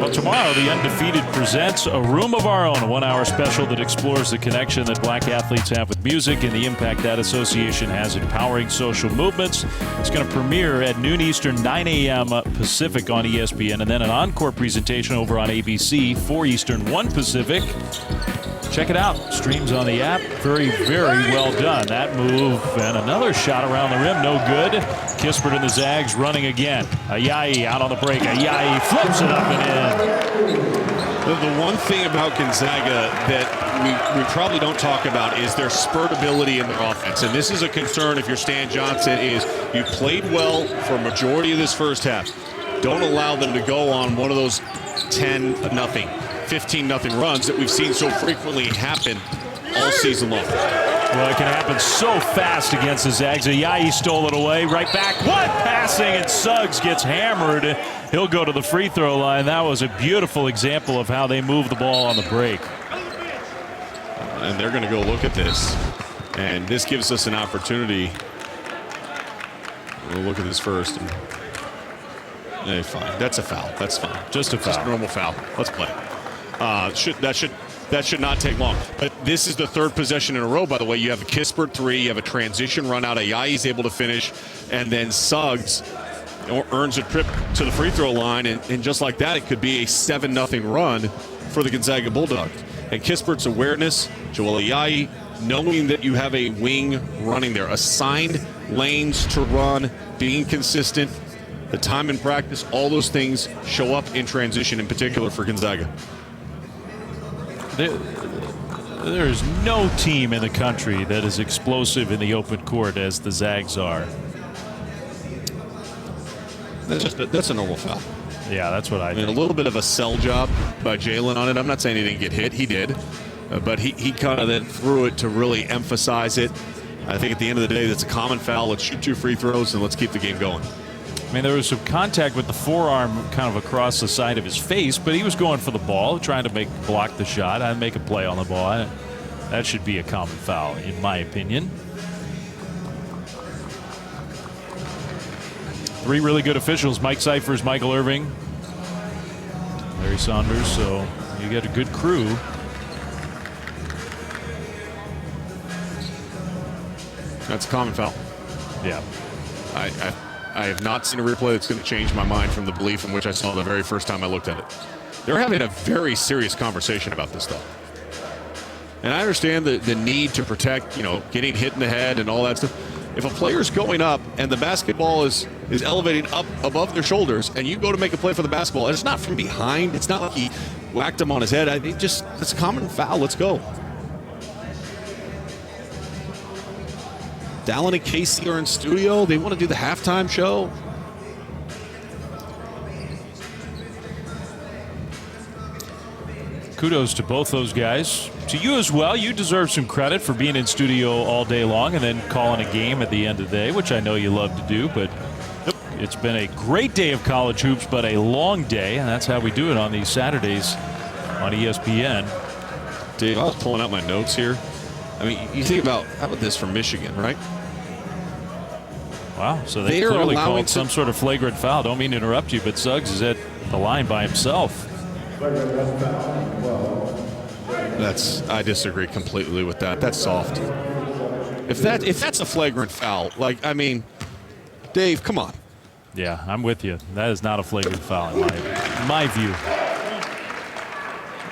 Well, tomorrow, the Undefeated presents A Room of Our Own, a 1-hour special that explores the connection that black athletes have with music and the impact that association has in powering social movements. It's going to premiere at noon Eastern, 9 a.m. Pacific on ESPN, and then an encore presentation over on ABC, 4 Eastern, 1 Pacific. Check it out. Streams on the app. Very, very well done. That move and another shot around the rim. No good. Kispert and the Zags running again. Ayayi out on the break. Ayayi flips it up and in. The one thing about Gonzaga that we probably don't talk about is their spurtability in their offense. And this is a concern if you're Stan Johnson, is you played well for a majority of this first half. Don't allow them to go on one of those 10-0, 15-0 runs that we've seen so frequently happen all season long. Well, it can happen so fast against the Zags. Ayayi stole it away. Right back. What passing? And Suggs gets hammered. He'll go to the free throw line. That was a beautiful example of how they move the ball on the break. And they're going to go look at this. And this gives us an opportunity. We'll look at this first. Hey, fine. That's a foul. That's fine. Just a foul. Just a normal foul. Let's play. That should not take long. But this is the third possession in a row, by the way. You have a Kispert 3, you have a transition run out. Ayayi's able to finish, and then Suggs earns a trip to the free throw line, and just like that, it could be a 7-0 run for the Gonzaga Bulldogs. And Kispert's awareness, Joel Ayayi, knowing that you have a wing running there, assigned lanes to run, being consistent, the time in practice, all those things show up in transition, in particular for Gonzaga. There is no team in the country that is explosive in the open court as the Zags are. That's a normal foul. Yeah, that's what I think. A little bit of a sell job by Jalen on it. I'm not saying he didn't get hit. He did. But he kind of then threw it to really emphasize it. I think at the end of the day, that's a common foul. Let's shoot 2 free throws and let's keep the game going. I mean, there was some contact with the forearm kind of across the side of his face, but he was going for the ball, trying to block the shot and make a play on the ball. That should be a common foul, in my opinion. 3 really good officials: Mike Cyphers, Michael Irving, Larry Saunders. So You got a good crew. That's a common foul. Yeah. I have not seen a replay that's going to change my mind from the belief in which I saw the very first time I looked at it. They're having a very serious conversation about this stuff. And I understand the need to protect, getting hit in the head and all that stuff. If a player's going up and the basketball is elevating up above their shoulders and you go to make a play for the basketball, and it's not from behind, it's not like he whacked him on his head. It's a common foul. Let's go. Dallin and Casey are in studio. They want to do the halftime show. Kudos to both those guys. To you as well. You deserve some credit for being in studio all day long and then calling a game at the end of the day, which I know you love to do. But it's been a great day of college hoops, but a long day, and that's how we do it on these Saturdays on ESPN. Dave, I was pulling out my notes here. I mean, you think about, how about this from Michigan, right? Wow, so they clearly called some sort of flagrant foul. Don't mean to interrupt you, but Suggs is at the line by himself. I disagree completely with that. That's soft. If that's a flagrant foul, Dave, come on. Yeah, I'm with you. That is not a flagrant foul in my view.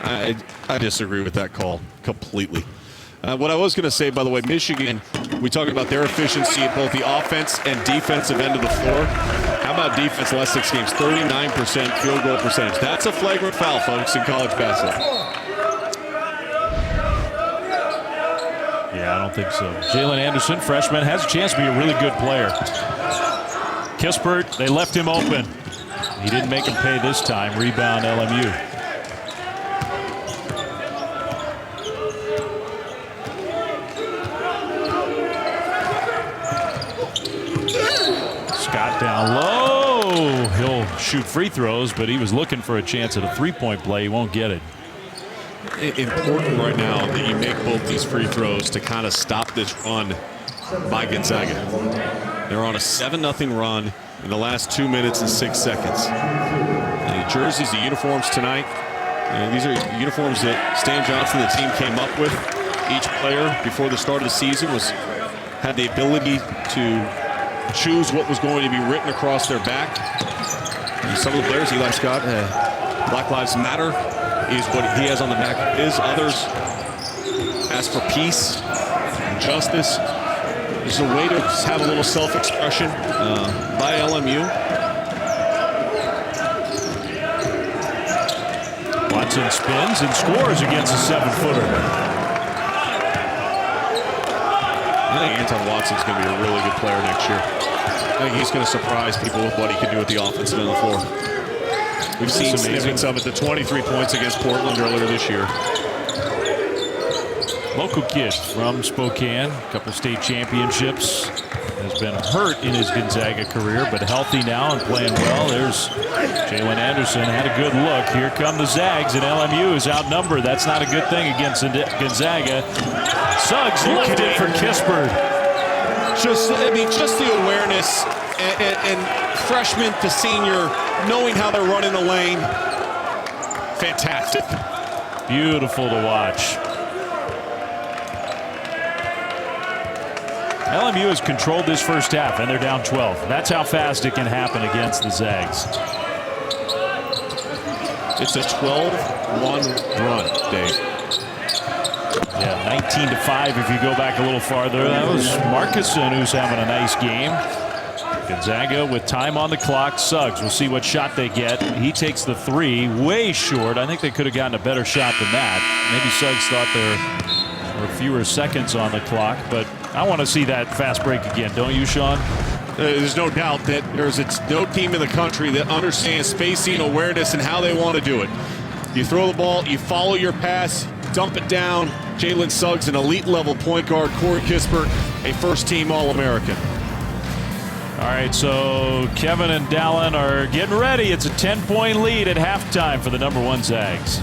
I disagree with that call completely. What I was going to say, by the way, Michigan, we talked about their efficiency at both the offense and defensive end of the floor. How about defense last 6 games? 39% field goal percentage. That's a flagrant foul, folks, in college basketball. Yeah, I don't think so. Jalen Anderson, freshman, has a chance to be a really good player. Kispert, they left him open. He didn't make him pay this time. Rebound LMU. Scott down low. He'll shoot free throws, but he was looking for a chance at a three-point play. He won't get it. Important right now that you make both these free throws to kind of stop this run by Gonzaga. They're on a 7-0 run in the last 2 minutes and 6 seconds. The jerseys, the uniforms tonight, these are uniforms that Stan Johnson, the team, came up with. Each player before the start of the season had the ability to choose what was going to be written across their back. And some of the players, Eli Scott, Black Lives Matter is what he has on the back of his. Others ask for peace and justice. It's a way to have a little self-expression by LMU. Watson spins and scores against a 7-footer. I think Anton Watson's going to be a really good player next year. I think he's going to surprise people with what he can do with the offensive end of the floor. We've seen snippets of it, the 23 points against Portland earlier this year. Local kid from Spokane, a couple state championships. Has been hurt in his Gonzaga career, but healthy now and playing well. There's Jalen Anderson, had a good look. Here come the Zags, and LMU is outnumbered. That's not a good thing against Gonzaga. Suggs lifted for Kispert. Just the awareness and freshman to senior, knowing how they're running the lane. Fantastic. Beautiful to watch. LMU has controlled this first half, and they're down 12. That's how fast it can happen against the Zags. It's a 12-1 run, Dave. Yeah, 19-5 if you go back a little farther. That was Markison who's having a nice game. Gonzaga with time on the clock. Suggs, we'll see what shot they get. He takes the three, way short. I think they could have gotten a better shot than that. Maybe Suggs thought there were fewer seconds on the clock, but I want to see that fast break again, don't you, Sean? There's no doubt that there's no team in the country that understands spacing, awareness, and how they want to do it. You throw the ball, you follow your pass, dump it down. Jalen Suggs, an elite-level point guard. Corey Kispert, a first-team All-American. All right, so Kevin and Dallin are getting ready. It's a 10-point lead at halftime for the #1 Zags.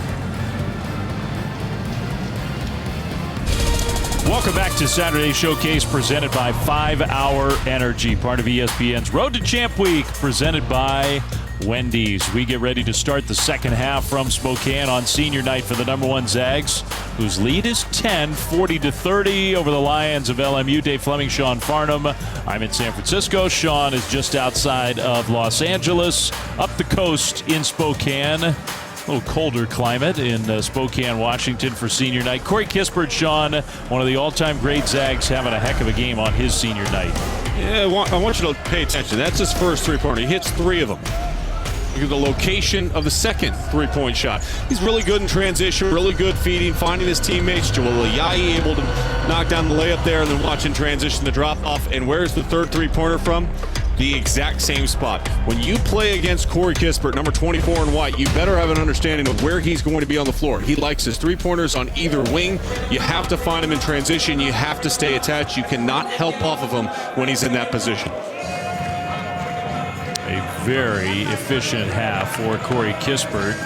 Welcome back to Saturday Showcase, presented by 5 Hour Energy, part of ESPN's Road to Champ Week, presented by Wendy's. We get ready to start the second half from Spokane on senior night for the #1 Zags, whose lead is 10, 40-30 over the Lions of LMU. Dave Fleming, Sean Farnham. I'm in San Francisco. Sean is just outside of Los Angeles, up the coast in Spokane. A little colder climate in Spokane, Washington for senior night. Corey Kispert, Sean, one of the all-time great Zags, having a heck of a game on his senior night. Yeah, I want you to pay attention. That's his first three-pointer. He hits 3 of them. Look at the location of the second three-point shot. He's really good in transition, really good feeding, finding his teammates. Joel Ayayi able to knock down the layup there, and then watching transition the drop-off. And where's the third three-pointer from? The exact same spot. When you play against Corey Kispert, number 24 in white, you better have an understanding of where he's going to be on the floor. He likes his three-pointers on either wing. You have to find him in transition. You have to stay attached. You cannot help off of him when he's in that position. A very efficient half for Corey Kispert.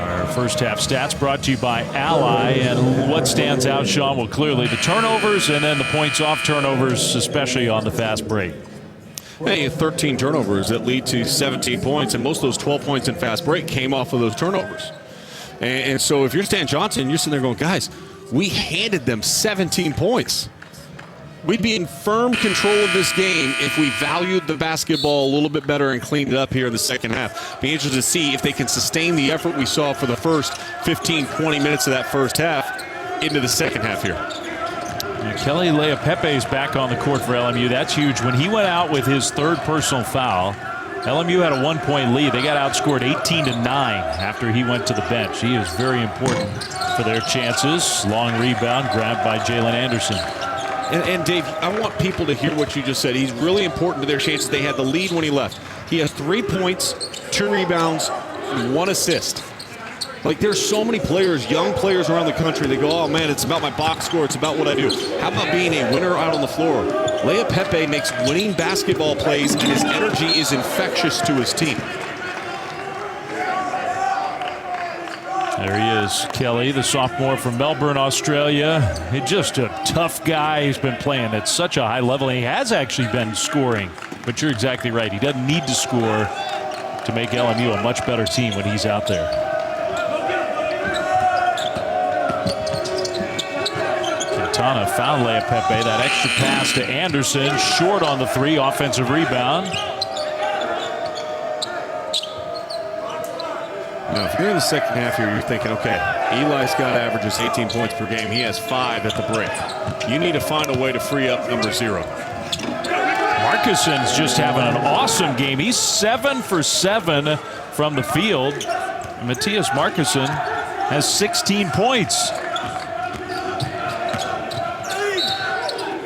Our first half stats brought to you by Ally. And what stands out, Sean, well, clearly the turnovers and then the points off turnovers, especially on the fast break. Hey, 13 turnovers that lead to 17 points, and most of those 12 points in fast break came off of those turnovers. And so if you're Stan Johnson, you're sitting there going, guys, we handed them 17 points. We'd be in firm control of this game if we valued the basketball a little bit better and cleaned it up here in the second half. Be interested to see if they can sustain the effort we saw for the first 15, 20 minutes of that first half into the second half here. Kelly Leapepe is back on the court for LMU. That's huge. When he went out with his third personal foul, LMU had a 1-point lead. They got outscored 18-9 after he went to the bench. He is very important for their chances. Long rebound grabbed by Jalen Anderson. And Dave, I want people to hear what you just said. He's really important to their chances. They had the lead when he left. He has 3 points, 2 rebounds, 1 assist. Like, there's so many players, young players around the country, they go, oh man, it's about my box score, it's about what I do. How about being a winner out on the floor? Leapepe makes winning basketball plays, and his energy is infectious to his team. There he is, Kelly, the sophomore from Melbourne, Australia. He's just a tough guy. He's been playing at such a high level, and he has actually been scoring. But you're exactly right. He doesn't need to score to make LMU a much better team when he's out there. Quintana found Leapepe. That extra pass to Anderson. Short on the 3. Offensive rebound. Now, if you're in the second half here, you're thinking, okay, Eli Scott averages 18 points per game. He has 5 at the break. You need to find a way to free up number 0. Markuson's just having an awesome game. He's 7 for 7 from the field. Matthias Markuson has 16 points.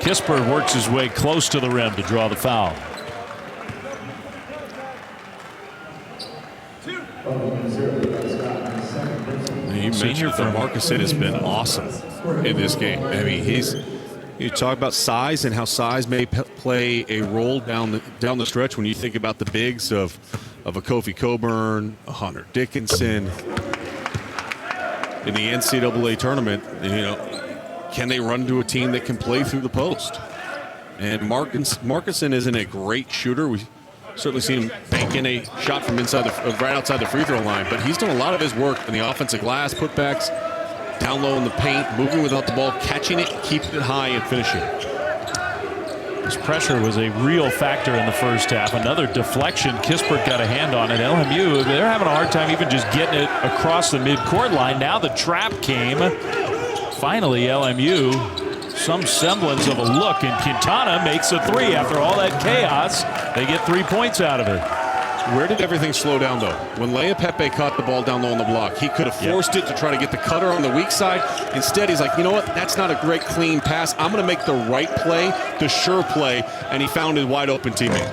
Kispert works his way close to the rim to draw the foul. You mentioned that Markuson has been awesome in this game. I mean, you talk about size and how size may play a role down the stretch when you think about the bigs of a Kofi Coburn, a Hunter Dickinson in the NCAA tournament. You know, can they run to a team that can play through the post? And Markuson isn't a great shooter. We certainly seen him bank in a shot from right outside the free throw line, but he's done a lot of his work in the offensive glass, putbacks, down low in the paint, moving without the ball, catching it, keeping it high, and finishing. His pressure was a real factor in the first half. Another deflection. Kispert got a hand on it. LMU, they're having a hard time even just getting it across the midcourt line. Now the trap came. Finally, LMU, some semblance of a look, and Quintana makes a 3 after all that chaos. They get 3 points out of it. Where did everything slow down, though? When Leapepe caught the ball down low on the block, he could have forced it to try to get the cutter on the weak side. Instead, he's like, you know what? That's not a great clean pass. I'm going to make the right play, the sure play, and he found his wide-open teammate.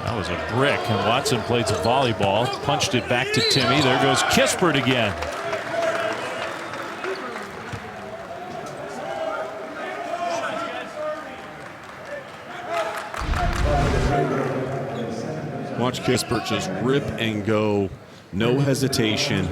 That was a brick, and Watson played some volleyball, punched it back to Timmy. There goes Kispert again. Watch Kispert just rip and go, no hesitation.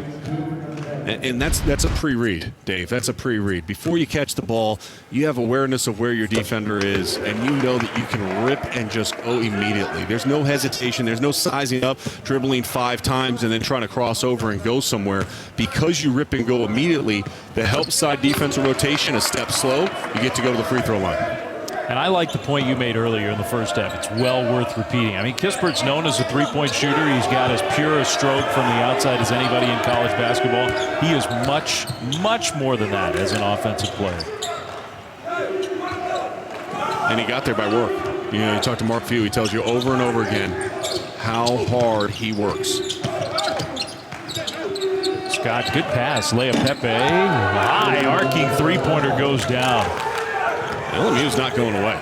And that's a pre-read, Dave. That's a pre-read. Before you catch the ball, you have awareness of where your defender is, and you know that you can rip and just go immediately. There's no hesitation. There's no sizing up, dribbling 5 times, and then trying to cross over and go somewhere. Because you rip and go immediately, the help side defensive rotation, a step slow, you get to go to the free throw line. And I like the point you made earlier in the first half. It's well worth repeating. I mean, Kispert's known as a three-point shooter. He's got as pure a stroke from the outside as anybody in college basketball. He is much, much more than that as an offensive player. And he got there by work. You know, you talk to Mark Few, he tells you over and over again how hard he works. Scott, good pass. Leah Pepe, high arcing three-pointer goes down. LMU's not going away.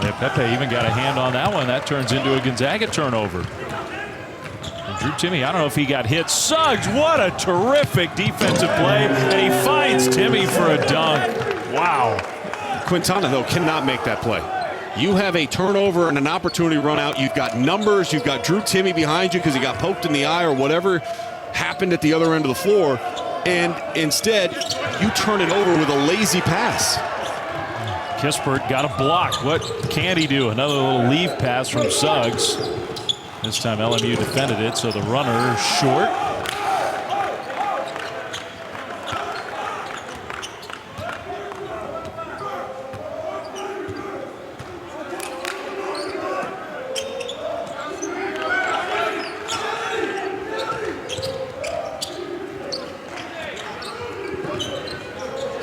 Leah Pepe even got a hand on that one. That turns into a Gonzaga turnover. And Drew Timme, I don't know if he got hit. Suggs, what a terrific defensive play. And he finds Timme for a dunk. Wow. Quintana, though, cannot make that play. You have a turnover and an opportunity run out. You've got numbers. You've got Drew Timme behind you because he got poked in the eye or whatever happened at the other end of the floor. And instead, you turn it over with a lazy pass. Kispert got a block. What can he do? Another little leave pass from Suggs. This time LMU defended it, so the runner short.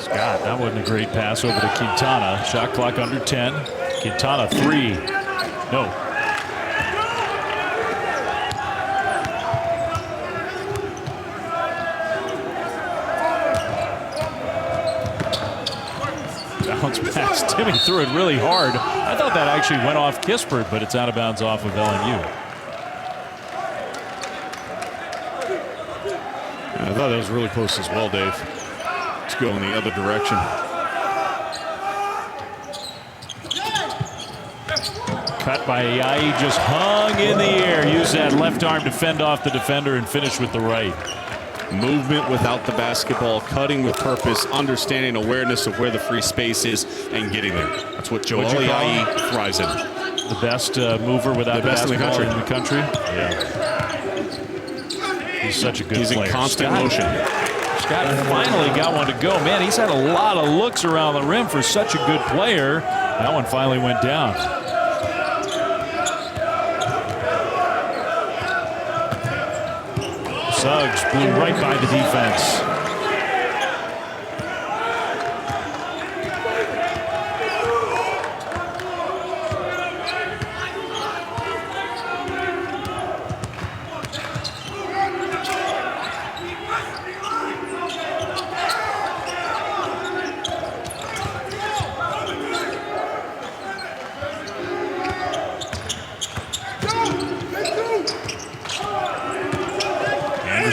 God, that wasn't a great pass over to Quintana. Shot clock under 10. Quintana 3. No. Bounce pass. Timme threw it really hard. I thought that actually went off Kispert, but it's out of bounds off of LMU. I thought that was really close as well, Dave. Let's go in the other direction. Cut by Ayayi, just hung in the air. Use that left arm to fend off the defender and finish with the right. Movement without the basketball, cutting with purpose, understanding awareness of where the free space is, and getting there. That's what Joel Ayayi thrives in. The best mover without the best basketball in the country. Yeah. He's such a good player. He's in constant motion. Scott finally got one to go. Man, he's had a lot of looks around the rim for such a good player. That one finally went down. Suggs blew right by the defense.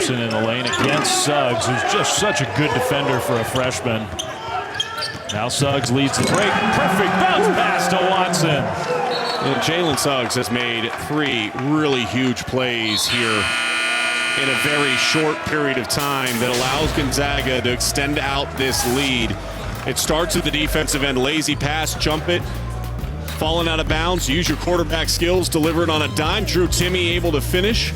In the lane against Suggs, who's just such a good defender for a freshman. Now Suggs leads the break. Perfect bounce pass to Watson. And Jalen Suggs has made 3 really huge plays here in a very short period of time that allows Gonzaga to extend out this lead. It starts at the defensive end. Lazy pass, jump it, falling out of bounds. Use your quarterback skills, deliver it on a dime. Drew Timme able to finish.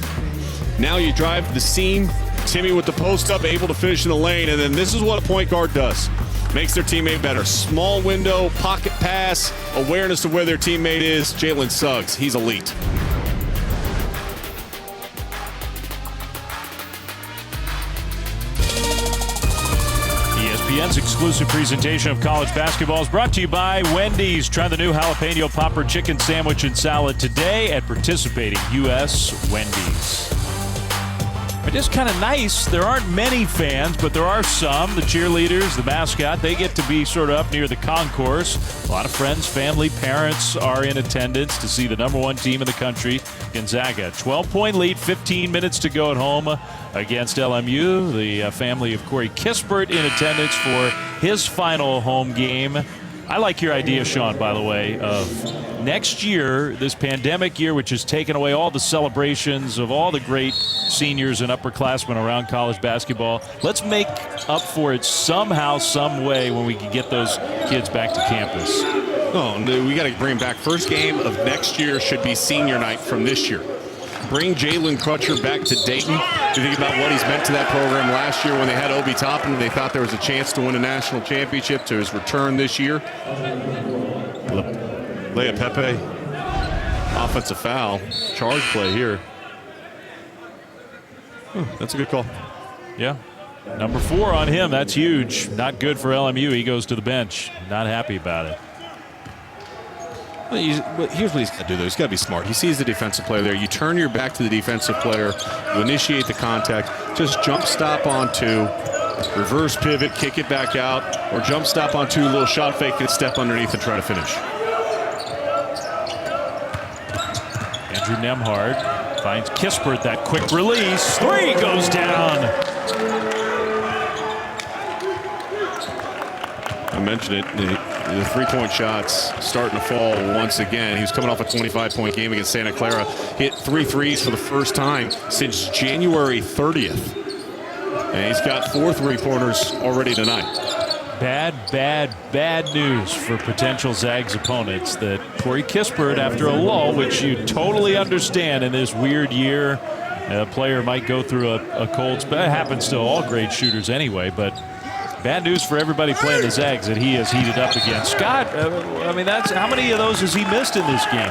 Now you drive to the seam. Timme with the post up, able to finish in the lane. And then this is what a point guard does. Makes their teammate better. Small window, pocket pass, awareness of where their teammate is. Jalen Suggs, he's elite. ESPN's exclusive presentation of college basketball is brought to you by Wendy's. Try the new jalapeno popper chicken sandwich and salad today at participating U.S. Wendy's. It is kind of nice. There aren't many fans, but there are some. The cheerleaders, the mascot, they get to be sort of up near the concourse. A lot of friends, family, parents are in attendance to see the #1 team in the country, Gonzaga. 12-point lead, 15 minutes to go at home against LMU. The family of Corey Kispert in attendance for his final home game I like your idea, Sean, by the way, of next year, this pandemic year, which has taken away all the celebrations of all the great seniors and upperclassmen around college basketball. Let's make up for it somehow, some way when we can get those kids back to campus. No, we got to bring them back. First game of next year should be senior night from this year. Bring Jalen Crutcher back to Dayton. If you think about what he's meant to that program last year when they had Obi Toppin and they thought there was a chance to win a national championship, to his return this year. Lea Pepe, offensive foul, charge play here. That's a good call. Yeah. Number 4 on him. That's huge. Not good for LMU. He goes to the bench. Not happy about it. But here's what he's got to do, though. He's got to be smart. He sees the defensive player there. You turn your back to the defensive player. You initiate the contact. Just jump stop on 2. Reverse pivot, kick it back out. Or jump stop on 2, little shot fake, and step underneath and try to finish. Andrew Nembhard finds Kispert, that quick release. 3 goes down. I mentioned it. The three-point shots starting to fall once again. He was coming off a 25-point game against Santa Clara. Hit 3 threes for the first time since January 30th. And he's got 4 three-pointers already tonight. Bad news for potential Zags opponents that Corey Kispert, after a lull, which you totally understand in this weird year, a player might go through a cold spell. It happens to all great shooters anyway, but bad news for everybody playing the Zags that he has heated up again. Scott, I mean, that's how many of those has he missed in this game?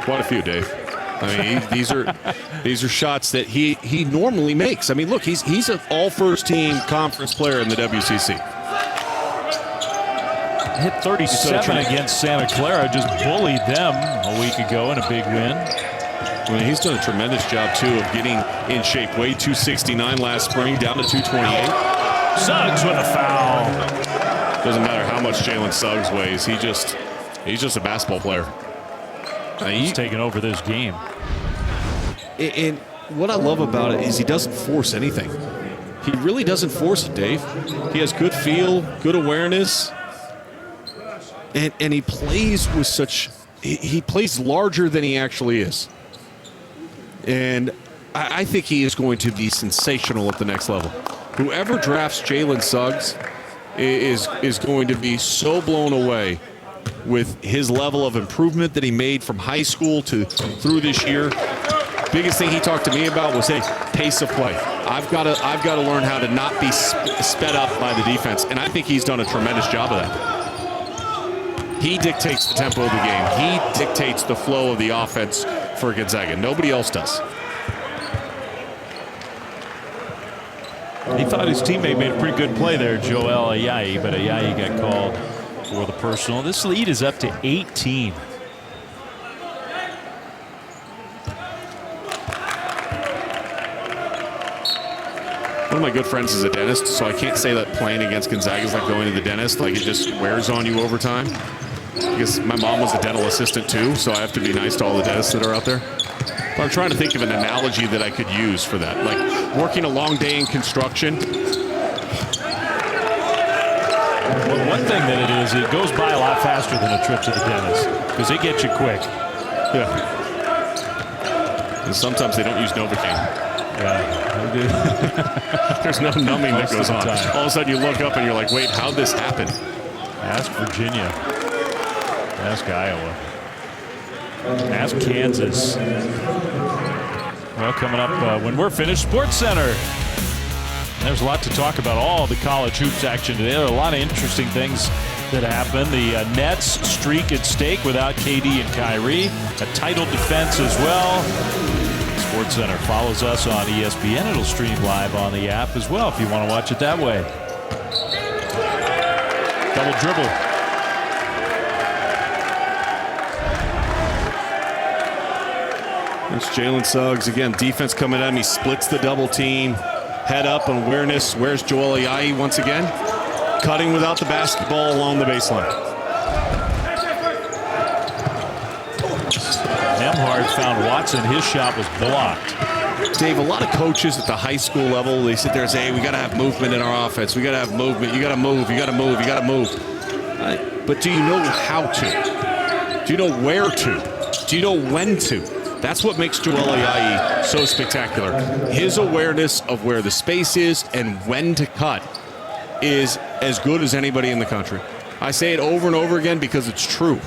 Quite a few, Dave. I mean, these are shots that he normally makes. I mean, look, he's an all first-team conference player in the WCC. Hit 37 against Santa Clara, just bullied them a week ago in a big win. I mean, he's done a tremendous job, too, of getting in shape. Weighed 269 last spring, down to 228. Suggs with a foul. Doesn't matter how much Jalen Suggs weighs. He's just a basketball player. He's taking over this game. And what I love about it is he doesn't force anything. He really doesn't force it, Dave. He has good feel, good awareness. And he plays with such – he plays larger than he actually is. And I think he is going to be sensational at the next level. Whoever drafts Jalen Suggs is going to be so blown away with his level of improvement that he made from high school to through this year. Biggest thing he talked to me about was, hey, pace of play. I've got to learn how to not be sped up by the defense, and I think he's done a tremendous job of that. He dictates the tempo of the game. He dictates the flow of the offense for Gonzaga. Nobody else does. He thought his teammate made a pretty good play there, Joel Ayayi, but Ayayi got called for the personal. This lead is up to 18. One of my good friends is a dentist, so I can't say that playing against Gonzaga is like going to the dentist. Like, it just wears on you over time. Because my mom was a dental assistant too, so I have to be nice to all the dentists that are out there. But I'm trying to think of an analogy that I could use for that. Like working a long day in construction. Well, one thing that it is, it goes by a lot faster than a trip to the dentist because they get you quick. Yeah. And sometimes they don't use Novocaine. Yeah. There's no numbing that goes on. All of a sudden you look up and you're like, wait, how'd this happen? Ask Virginia. Ask Iowa. Ask Kansas. Well, coming up when we're finished, Sports Center. There's a lot to talk about, all the college hoops action today. There are a lot of interesting things that happen. The Nets streak at stake without KD and Kyrie. A title defense as well. Sports Center follows us on ESPN. It'll stream live on the app as well if you want to watch it that way. Double dribble. There's Jalen Suggs. Again, defense coming at him. He splits the double team. Head up on awareness. Where's Joel Ayayi once again? Cutting without the basketball along the baseline. Nembhard found Watson. His shot was blocked. Dave, a lot of coaches at the high school level, they sit there and say, hey, we got to have movement in our offense. We got to have movement. You got to move. You got to move. You got to move. But do you know how to? Do you know where to? Do you know when to? That's what makes Joel Ayayi so spectacular. His awareness of where the space is and when to cut is as good as anybody in the country. I say it over and over again because it's true.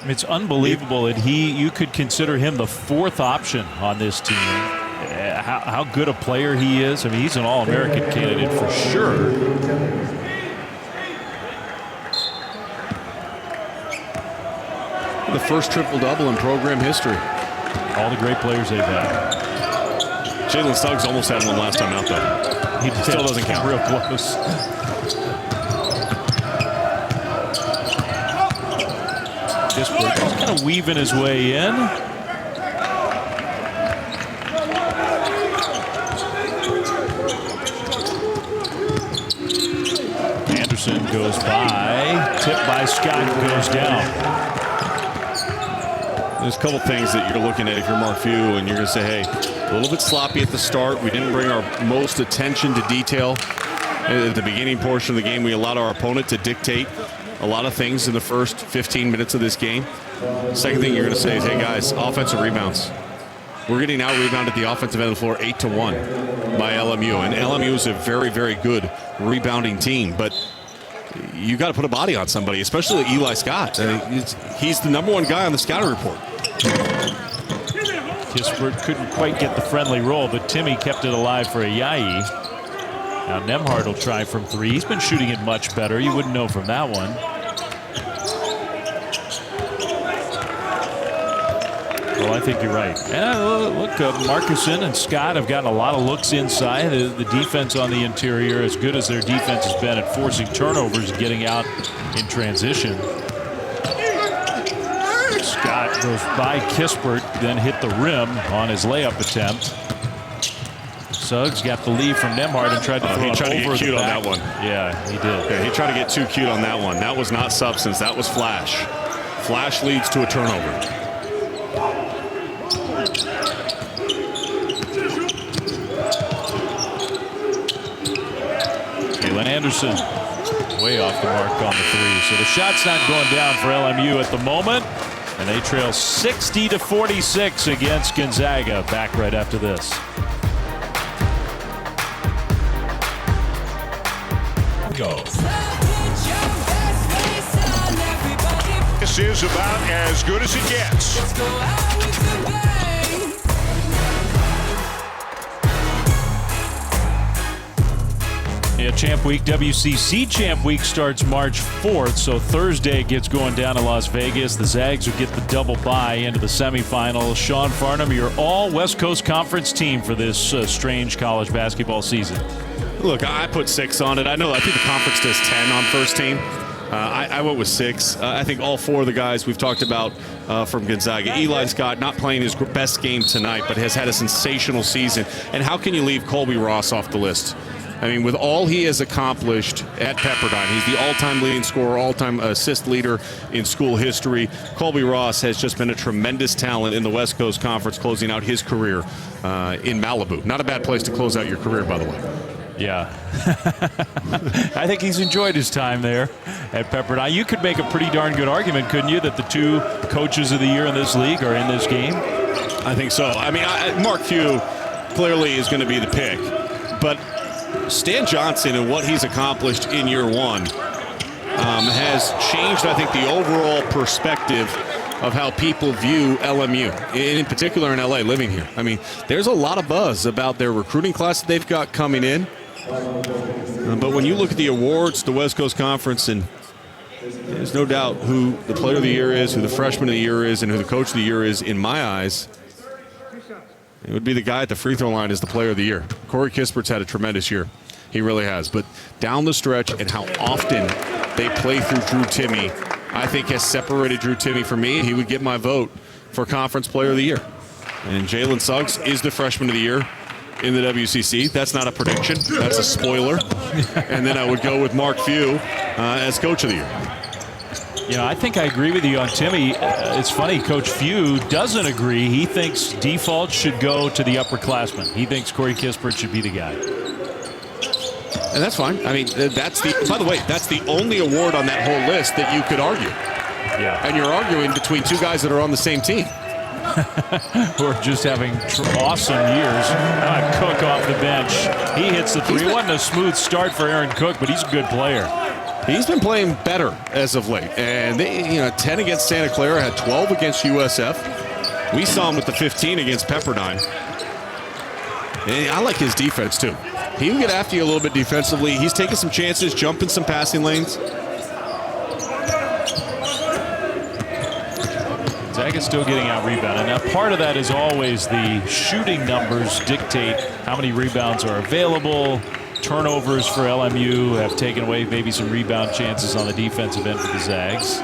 It's unbelievable that you could consider him the fourth option on this team. How good a player he is. I mean, he's an All-American candidate for sure. The first triple-double in program history. All the great players they've had. Jalen Suggs almost had one last time out, though. He still doesn't count. Real close. Just kind of weaving his way in. Anderson goes by. Tipped by Scott, goes down. There's a couple things that you're looking at if you're Mark Few, and you're going to say, hey, a little bit sloppy at the start. We didn't bring our most attention to detail at the beginning portion of the game. We allowed our opponent to dictate a lot of things in the first 15 minutes of this game. Second thing you're going to say is, hey, guys, offensive rebounds. We're getting out-rebounded at the offensive end of the floor 8-1 by LMU. And LMU is a very, very good rebounding team. But you got to put a body on somebody, especially Eli Scott. He's the number one guy on the scouting report. Kispert couldn't quite get the friendly roll, but Timmy kept it alive for Ayayi. Now Nembhard will try from three. He's been shooting it much better. You wouldn't know from that one. Well, I think you're right. And look, Marcuson and Scott have gotten a lot of looks inside. The defense on the interior, as good as their defense has been at forcing turnovers and getting out in transition. Scott goes by Kispert, then hit the rim on his layup attempt. Suggs got the lead from Nembhard and tried to throw it over the back. He tried to get cute on that one. Yeah, he did. Yeah, he tried to get too cute on that one. That was not substance. That was flash. Flash leads to a turnover. Jalen Anderson way off the mark on the three. So the shot's not going down for LMU at the moment. And they trail 60-46 against Gonzaga. Back right after this. Go. This is about as good as it gets. Yeah, Champ Week, WCC Champ Week starts March 4th, so Thursday it gets going down to Las Vegas. The Zags will get the double bye into the semifinals. Sean Farnham, your all West Coast Conference team for this strange college basketball season. Look, I put 6 on it. I think the conference does 10 on first team. I went with 6. I think all 4 of the guys we've talked about from Gonzaga. Eli Scott not playing his best game tonight, but has had a sensational season. And how can you leave Colby Ross off the list? I mean, with all he has accomplished at Pepperdine, he's the all-time leading scorer, all-time assist leader in school history. Colby Ross has just been a tremendous talent in the West Coast Conference, closing out his career in Malibu. Not a bad place to close out your career, by the way. Yeah. I think he's enjoyed his time there at Pepperdine. You could make a pretty darn good argument, couldn't you, that the 2 coaches of the year in this league are in this game? I think so. I mean, Mark Few clearly is going to be the pick. But Stan Johnson and what he's accomplished in year 1 has changed, I think, the overall perspective of how people view LMU, in particular in LA, living here. I mean, there's a lot of buzz about their recruiting class that they've got coming in. But when you look at the awards, the West Coast Conference, and there's no doubt who the player of the year is, who the freshman of the year is, and who the coach of the year is, in my eyes, it would be the guy at the free throw line as the player of the year. Corey Kispert's had a tremendous year. He really has. But down the stretch and how often they play through Drew Timme, I think has separated Drew Timme from me. He would get my vote for Conference Player of the Year. And Jalen Suggs is the freshman of the year in the WCC. That's not a prediction. That's a spoiler. And then I would go with Mark Few as Coach of the Year. You know, I think I agree with you on Timme. It's funny, Coach Few doesn't agree. He thinks default should go to the upperclassmen. He thinks Corey Kispert should be the guy. And that's fine. I mean, by the way, that's the only award on that whole list that you could argue. Yeah. And you're arguing between two guys that are on the same team. Who are just having awesome years. Cook off the bench. He hits the three. It wasn't a smooth start for Aaron Cook, but he's a good player. He's been playing better as of late. And they, 10 against Santa Clara, had 12 against USF. We saw him with the 15 against Pepperdine. And I like his defense, too. He can get after you a little bit defensively. He's taking some chances, jumping some passing lanes. Gonzaga's still getting out rebounded. Now, part of that is always the shooting numbers dictate how many rebounds are available. Turnovers for LMU have taken away maybe some rebound chances on the defensive end for the Zags.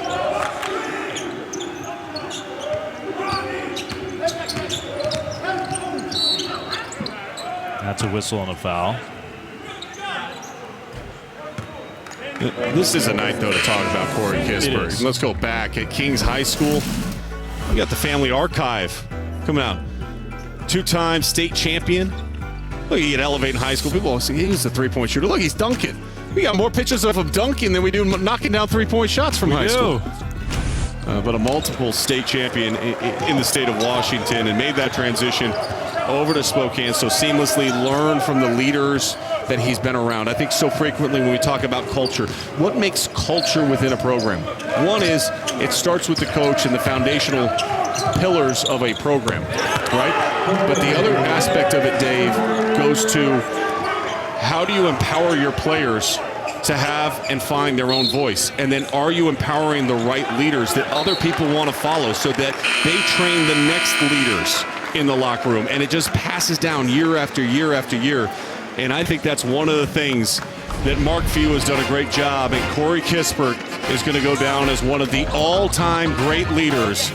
That's a whistle and a foul. This is a night, though, to talk about Corey Kispert. Let's go back at Kings High School. We got the family archive coming out. Two-time state champion. Look, you get Elevate in high school. People say he's a three-point shooter. Look, he's dunking. We got more pictures of him dunking than we do knocking down three-point shots from high school. But a multiple state champion in the state of Washington, and made that transition over to Spokane, so seamlessly learned from the leaders that he's been around. I think so frequently when we talk about culture, what makes culture within a program? One is it starts with the coach and the foundational pillars of a program, right? But the other aspect of it, Dave, goes to how do you empower your players to have and find their own voice? And then are you empowering the right leaders that other people want to follow so that they train the next leaders in the locker room? And it just passes down year after year after year. And I think that's one of the things that Mark Few has done a great job. And Corey Kispert is going to go down as one of the all-time great leaders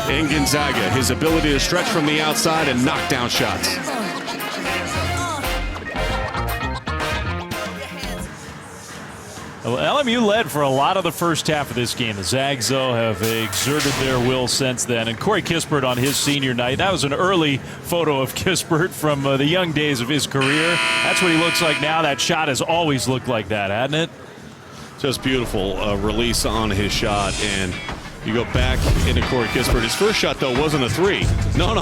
in Gonzaga. His ability to stretch from the outside and knock down shots. Well, LMU led for a lot of the first half of this game. The Zags, though, have exerted their will since then. And Corey Kispert on his senior night, that was an early photo of Kispert from the young days of his career. That's what he looks like now. That shot has always looked like that, hasn't it? Just beautiful release on his shot. And you go back into Corey Kispert. His first shot, though, wasn't a three. No.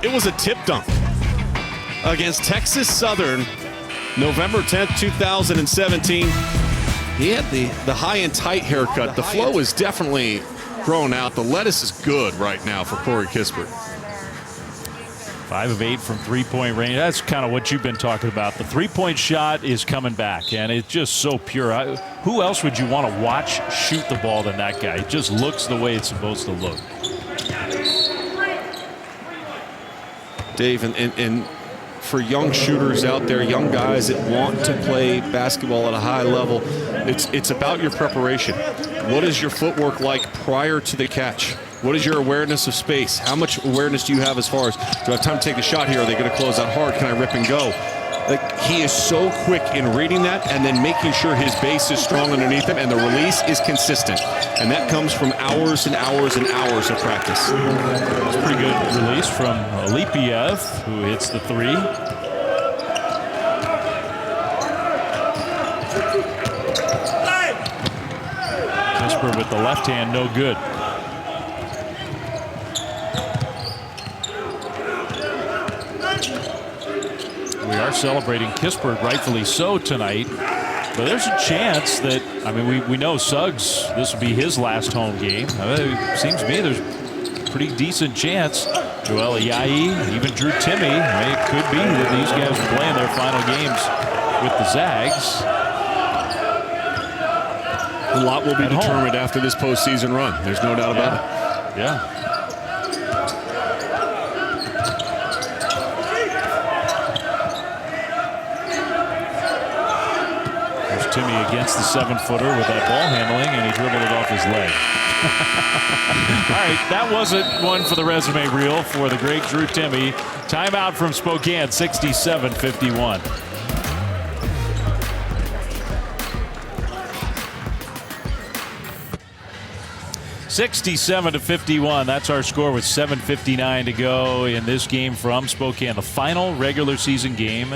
It was a tip dunk against Texas Southern. November 10th, 2017. He had the high and tight haircut. The flow is definitely grown out. The lettuce is good right now for Corey Kispert. 5 of 8 from three-point range. That's kind of what you've been talking about. The three-point shot is coming back, and it's just so pure. Who else would you want to watch shoot the ball than that guy? It just looks the way it's supposed to look. Dave, and for young shooters out there, young guys that want to play basketball at a high level, it's about your preparation. What is your footwork like prior to the catch? What is your awareness of space? How much awareness do you have as far as, do I have time to take the shot here? Are they going to close out hard? Can I rip and go? Like, he is so quick in reading that and then making sure his base is strong underneath him and the release is consistent. And that comes from hours and hours and hours of practice. That's a pretty good release from Alipiev, who hits the three. Kispert with the left hand, no good. We are celebrating Kispert, rightfully so, tonight. But there's a chance that, I mean, we know Suggs, this will be his last home game. It seems to me there's a pretty decent chance. Joel Ayayi, even Drew Timme. I mean, it could be that these guys are playing their final games with the Zags. A lot will be determined after this postseason run. There's no doubt about it. Yeah. Timme against the 7-footer with that ball handling, and he dribbled it off his leg. All right, that wasn't one for the resume reel for the great Drew Timme. Timeout from Spokane, 67-51. (67-51). That's our score with 7:59 to go in this game from Spokane, the final regular season game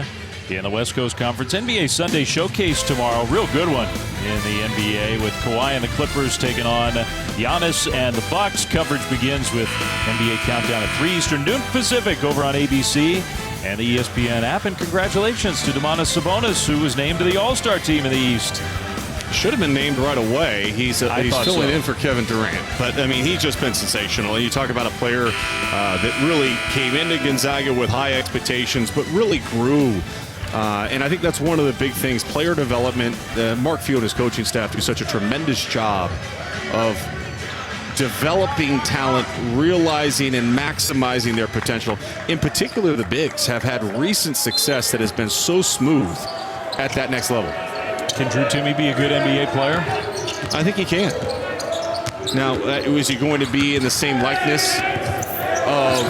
in the West Coast Conference. NBA Sunday Showcase tomorrow. Real good one in the NBA with Kawhi and the Clippers taking on Giannis and the Bucks. Coverage begins with NBA Countdown at 3 Eastern, noon Pacific over on ABC and the ESPN app. And congratulations to Domantas Sabonis, who was named to the All-Star team in the East. Should have been named right away. He's filling in for Kevin Durant. But, I mean, he's just been sensational. You talk about a player that really came into Gonzaga with high expectations, but really grew. And I think that's one of the big things, player development. Mark Few and his coaching staff do such a tremendous job of developing talent, realizing and maximizing their potential. In particular, the bigs have had recent success that has been so smooth at that next level. Can Drew Timme be a good NBA player? I think he can. Now, is he going to be in the same likeness of,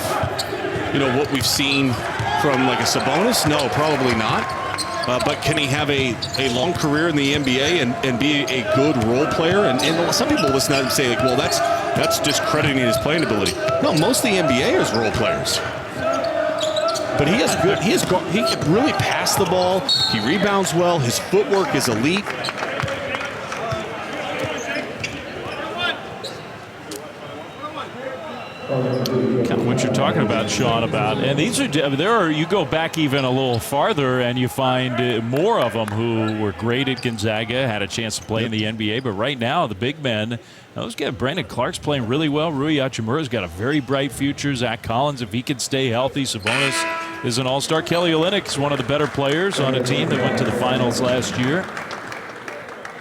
what we've seen from like a Sabonis? No, probably not. But can he have a long career in the NBA and be a good role player? And some people listen to that and say, like, well, that's discrediting his playing ability. No, most of the NBA is role players. But he can really pass the ball. He rebounds well. His footwork is elite. Kind of what you're talking about, Sean, and these are, you go back even a little farther and you find more of them who were great at Gonzaga, had a chance to play in the NBA, but right now the big men, those guys, Brandon Clark's playing really well. Rui Hachimura's got a very bright future. Zach Collins, if he can stay healthy. Sabonis is an all-star. Kelly Olynyk's one of the better players on a team that went to the finals last year.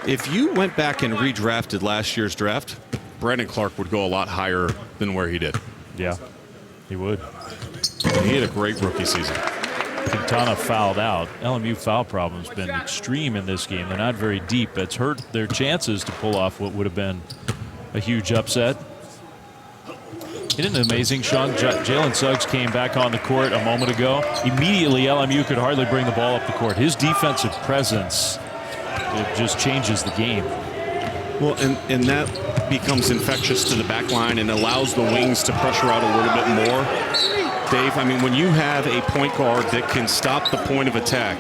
If you went back and redrafted last year's draft, Brandon Clark would go a lot higher than where he did. Yeah, he would. He had a great rookie season. Quintana fouled out. LMU foul problem's been extreme in this game. They're not very deep. It's hurt their chances to pull off what would have been a huge upset. Isn't it amazing, Sean? Jalen Suggs came back on the court a moment ago. Immediately, LMU could hardly bring the ball up the court. His defensive presence, it just changes the game. Well, and that becomes infectious to the back line and allows the wings to pressure out a little bit more. Dave, I mean, when you have a point guard that can stop the point of attack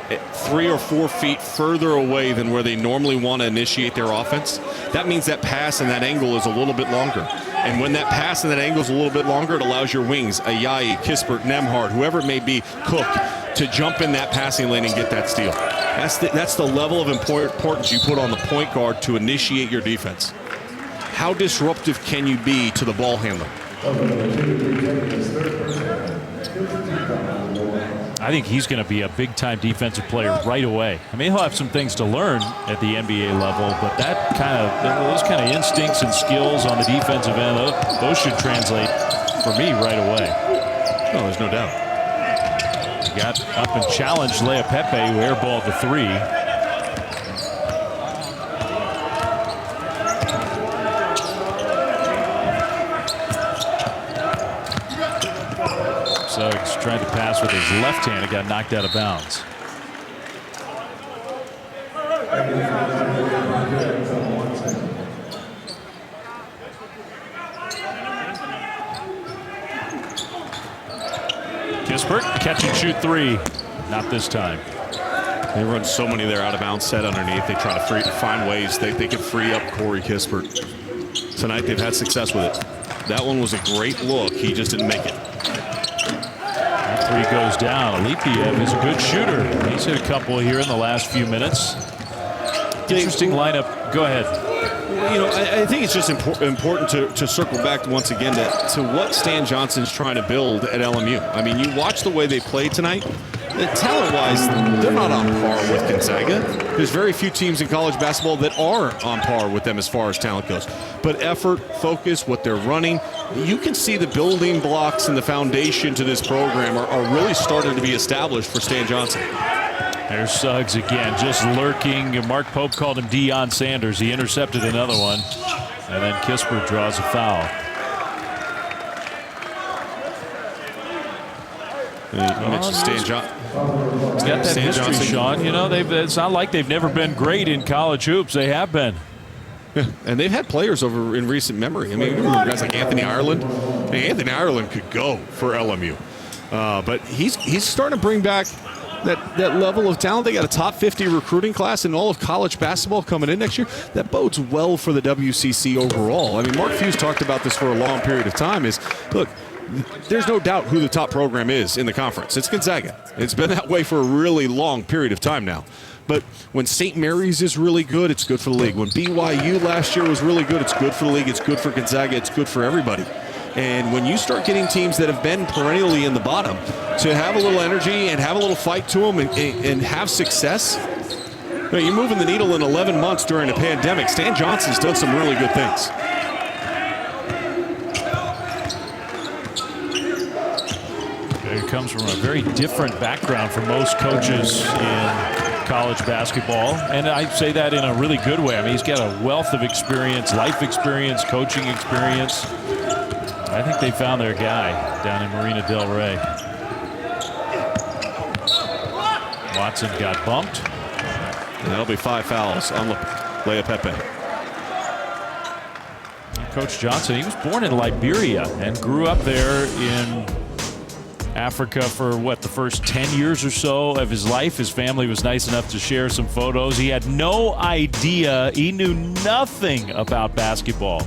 at 3 or 4 feet further away than where they normally want to initiate their offense, that means that pass and that angle is a little bit longer. And when that pass and that angle is a little bit longer, it allows your wings, Ayayi, Kispert, Nembhard, whoever it may be, Cook, to jump in that passing lane and get that steal. That's the level of importance you put on the point guard to initiate your defense. How disruptive can you be to the ball handler? I think he's going to be a big-time defensive player right away. I mean, he'll have some things to learn at the NBA level, but those kind of instincts and skills on the defensive end, those should translate for me right away. No, there's no doubt. He got up and challenged Lea Pepe, who airballed the 3. Suggs tried to pass with his left hand. It got knocked out of bounds. Kispert, catch and shoot 3. Not this time. They run so many there out of bounds set underneath. They try to find ways they can free up Corey Kispert. Tonight they've had success with it. That one was a great look. He just didn't make it. That 3 goes down. Alipiev is a good shooter. He's hit a couple here in the last few minutes. Interesting lineup. Go ahead. I think it's just important to circle back once again to what Stan Johnson's trying to build at LMU. I mean, you watch the way they play tonight. Talent-wise, they're not on par with Gonzaga. There's very few teams in college basketball that are on par with them as far as talent goes. But effort, focus, what they're running, you can see the building blocks and the foundation to this program are really starting to be established for Stan Johnson. There's Suggs again, just lurking. Mark Pope called him Deion Sanders. He intercepted another one. And then Kispert draws a foul. You mentioned Stan Johnson. He's got that history, Sean. It's not like they've never been great in college hoops. They have been. Yeah, and they've had players over in recent memory. I mean, remember guys like Anthony Ireland. Anthony Ireland could go for LMU. But he's starting to bring back that level of talent. They got a top 50 recruiting class in all of college basketball coming in next year. That bodes well for the WCC overall. I mean, Mark Few's talked about this for a long period of time. Look, there's no doubt who the top program is in the conference. It's Gonzaga. It's been that way for a really long period of time now. But when St. Mary's is really good, it's good for the league. When BYU last year was really good, it's good for the league. It's good for Gonzaga. It's good for everybody. And when you start getting teams that have been perennially in the bottom to have a little energy and have a little fight to them and have success, you're moving the needle in 11 months during a pandemic. Stan Johnson's done some really good things. He comes from a very different background from most coaches in college basketball, and I say that in a really good way. I mean, he's got a wealth of experience, life experience, coaching experience. I think they found their guy down in Marina Del Rey. Watson got bumped. And that'll be 5 fouls on Lea Pepe. Coach Johnson, he was born in Liberia and grew up there in Africa for the first 10 years or so of his life. His family was nice enough to share some photos. He had no idea, he knew nothing about basketball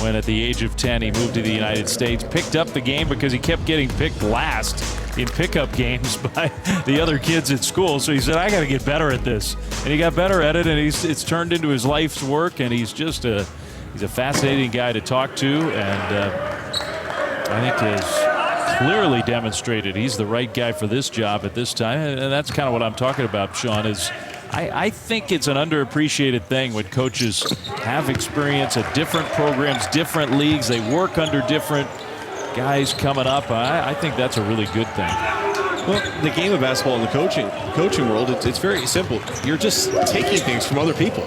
when at the age of 10 he moved to the United States, picked up the game because he kept getting picked last in pickup games by the other kids at school. So he said, I got to get better at this. And he got better at it, and it's turned into his life's work, and he's just he's a fascinating guy to talk to, and I think has clearly demonstrated he's the right guy for this job at this time. And that's kind of what I'm talking about, Sean, is I think it's an underappreciated thing when coaches have experience at different programs, different leagues. They work under different guys coming up. I think that's a really good thing. Well, the game of basketball in the coaching world, it's very simple. You're just taking things from other people.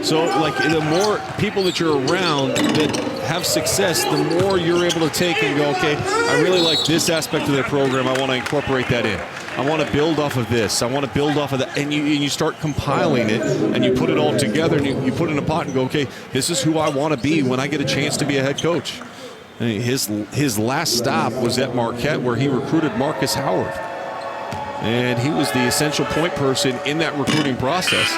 So, like, the more people that you're around that have success, the more you're able to take and go, okay, I really like this aspect of their program. I want to incorporate that in. I want to build off of this. I want to build off of that. And you start compiling it, and you put it all together, and you put it in a pot and go, okay, this is who I want to be when I get a chance to be a head coach. I mean, his last stop was at Marquette, where he recruited Marcus Howard. And he was the essential point person in that recruiting process.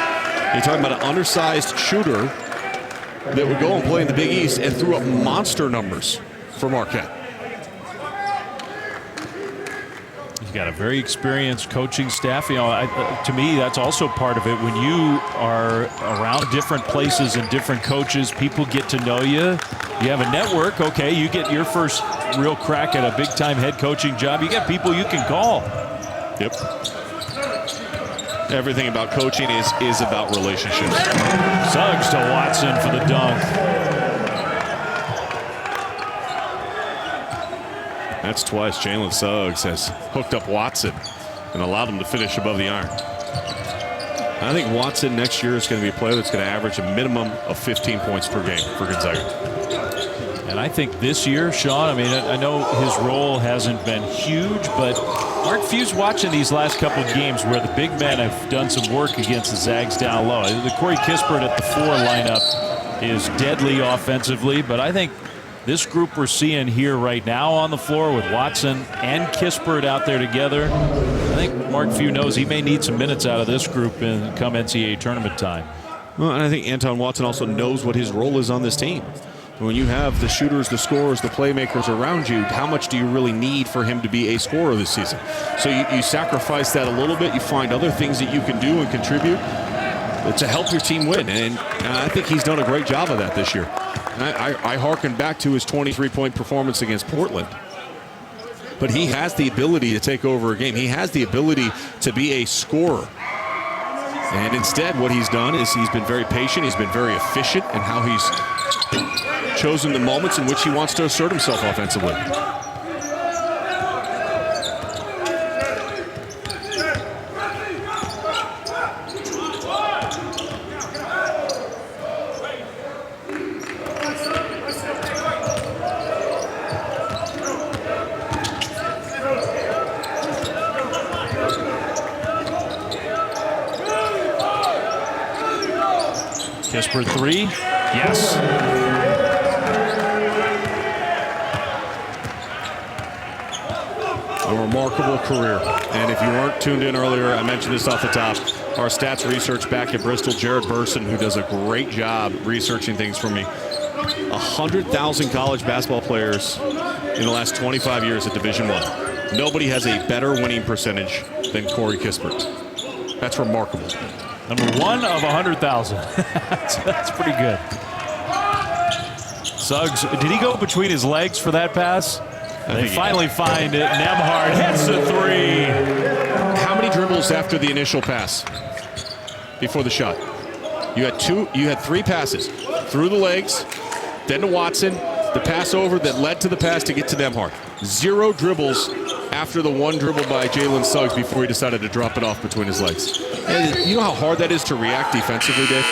You're talking about an undersized shooter that would go and play in the Big East and threw up monster numbers for Marquette. He's got a very experienced coaching staff. You know, to me, that's also part of it. When you are around different places and different coaches, people get to know you. You have a network. Okay, you get your first real crack at a big-time head coaching job. You got people you can call. Yep. Everything about coaching is about relationships. Suggs to Watson for the dunk. That's twice Jalen Suggs has hooked up Watson and allowed him to finish above the iron. I think Watson next year is going to be a player that's going to average a minimum of 15 points per game for Gonzaga. And I think this year, Sean, I mean, I know his role hasn't been huge, but Mark Few's watching these last couple of games where the big men have done some work against the Zags down low. The Corey Kispert at the 4 lineup is deadly offensively, but I think this group we're seeing here right now on the floor with Watson and Kispert out there together, I think Mark Few knows he may need some minutes out of this group in come NCAA tournament time. Well, and I think Anton Watson also knows what his role is on this team. When you have the shooters, the scorers, the playmakers around you, how much do you really need for him to be a scorer this season? So you sacrifice that a little bit. You find other things that you can do and contribute to help your team win. And I think he's done a great job of that this year. And I hearken back to his 23-point performance against Portland. But he has the ability to take over a game. He has the ability to be a scorer. And instead, what he's done is he's been very patient. He's been very efficient in how he's chosen the moments in which he wants to assert himself offensively. Kispert 3, yes. remarkable career. And if you weren't tuned in earlier, I mentioned this off the top. Our stats research back at Bristol, Jared Burson, who does a great job researching things for me. 100,000 college basketball players in the last 25 years at Division I. Nobody has a better winning percentage than Corey Kispert. That's remarkable. Number 1 of 100,000. That's pretty good. Suggs, did he go between his legs for that pass? They finally find it. Nembhard hits the three. How many dribbles after the initial pass? Before the shot? You had 3 passes. Through the legs, then to Watson, the pass over that led to the pass to get to Nembhard. 0 dribbles after the 1 dribble by Jalen Suggs before he decided to drop it off between his legs. And you know how hard that is to react defensively, Dave?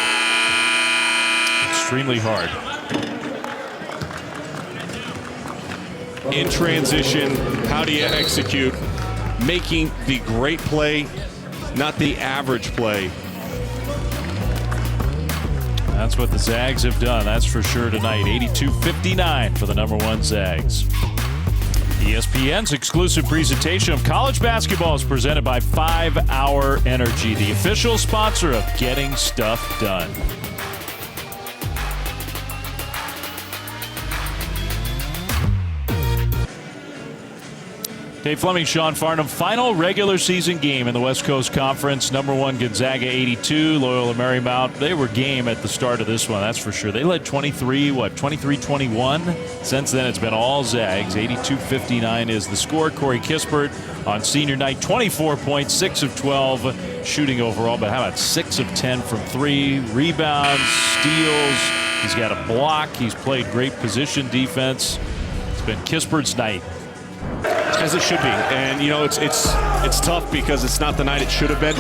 Extremely hard. In transition, how do you execute? Making the great play, not the average play. That's what the Zags have done, that's for sure tonight. 82-59 for the number 1 Zags. ESPN's exclusive presentation of college basketball is presented by 5 Hour Energy, the official sponsor of Getting Stuff Done. Dave Fleming, Sean Farnham, final regular season game in the West Coast Conference. Number 1 Gonzaga 82, Loyola Marymount. They were game at the start of this one, that's for sure. They led 23-21. Since then, it's been all Zags. 82-59 is the score. Corey Kispert on senior night, 24 points, 6 of 12 shooting overall. But how about 6 of 10 from 3? Rebounds, steals. He's got a block. He's played great position defense. It's been Kispert's night. As it should be, and you know it's tough because it's not the night it should have been,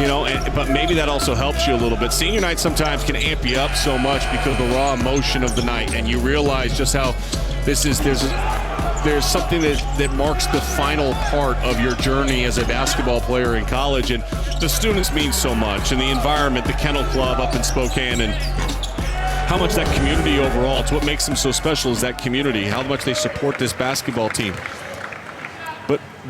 you know. But maybe that also helps you a little bit. Senior night sometimes can amp you up so much because of the raw emotion of the night, and you realize just how this is. There's something that marks the final part of your journey as a basketball player in college, and the students mean so much, and the environment, the Kennel Club up in Spokane, and how much that community overall. It's what makes them so special is that community, how much they support this basketball team.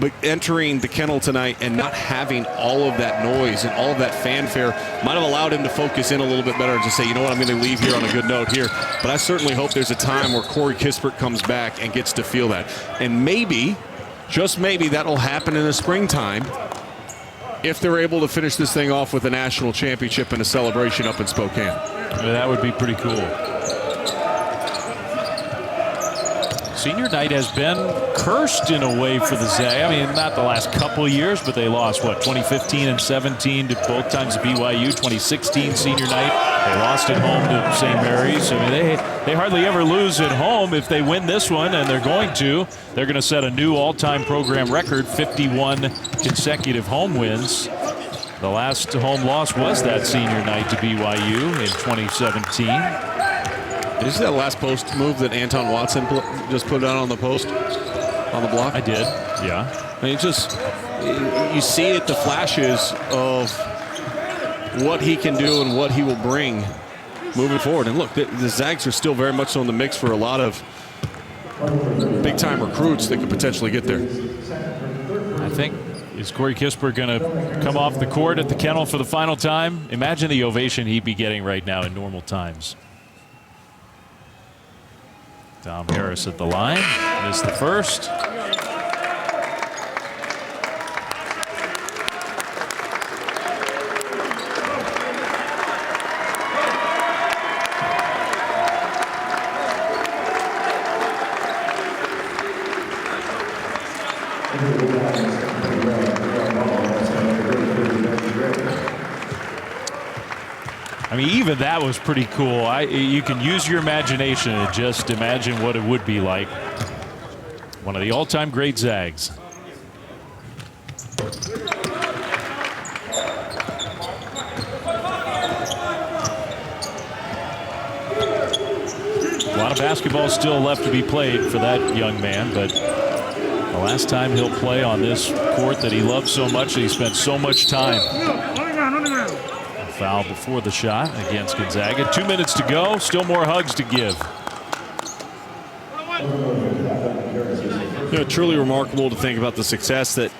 But entering the Kennel tonight and not having all of that noise and all of that fanfare might have allowed him to focus in a little bit better and just say, you know what, I'm going to leave here on a good note here. But I certainly hope there's a time where Corey Kispert comes back and gets to feel that. And maybe, just maybe, that'll happen in the springtime if they're able to finish this thing off with a national championship and a celebration up in Spokane. That would be pretty cool. Senior night has been cursed in a way for the Zags. I mean, not the last couple of years, but they lost, what, 2015 and 17 to both times to BYU. 2016 senior night, they lost at home to St. Mary's. I mean, they hardly ever lose at home. If they win this one, and they're going to set a new all-time program record, 51 consecutive home wins. The last home loss was that senior night to BYU in 2017. Did you see that last post move that Anton Watson just put out on the post, on the block? I did, yeah. I mean, you see it, the flashes of what he can do and what he will bring moving forward. And look, the Zags are still very much so in the mix for a lot of big-time recruits that could potentially get there. I think, is Corey Kispert going to come off the court at the Kennel for the final time? Imagine the ovation he'd be getting right now in normal times. Dom Harris at the line, missed the first. I mean, even that was pretty cool. You can use your imagination and just imagine what it would be like. One of the all-time great Zags. A lot of basketball still left to be played for that young man, but the last time he'll play on this court that he loves so much, that he spent so much time. Foul before the shot against Gonzaga. 2 minutes to go. Still more hugs to give. truly remarkable to think about the success that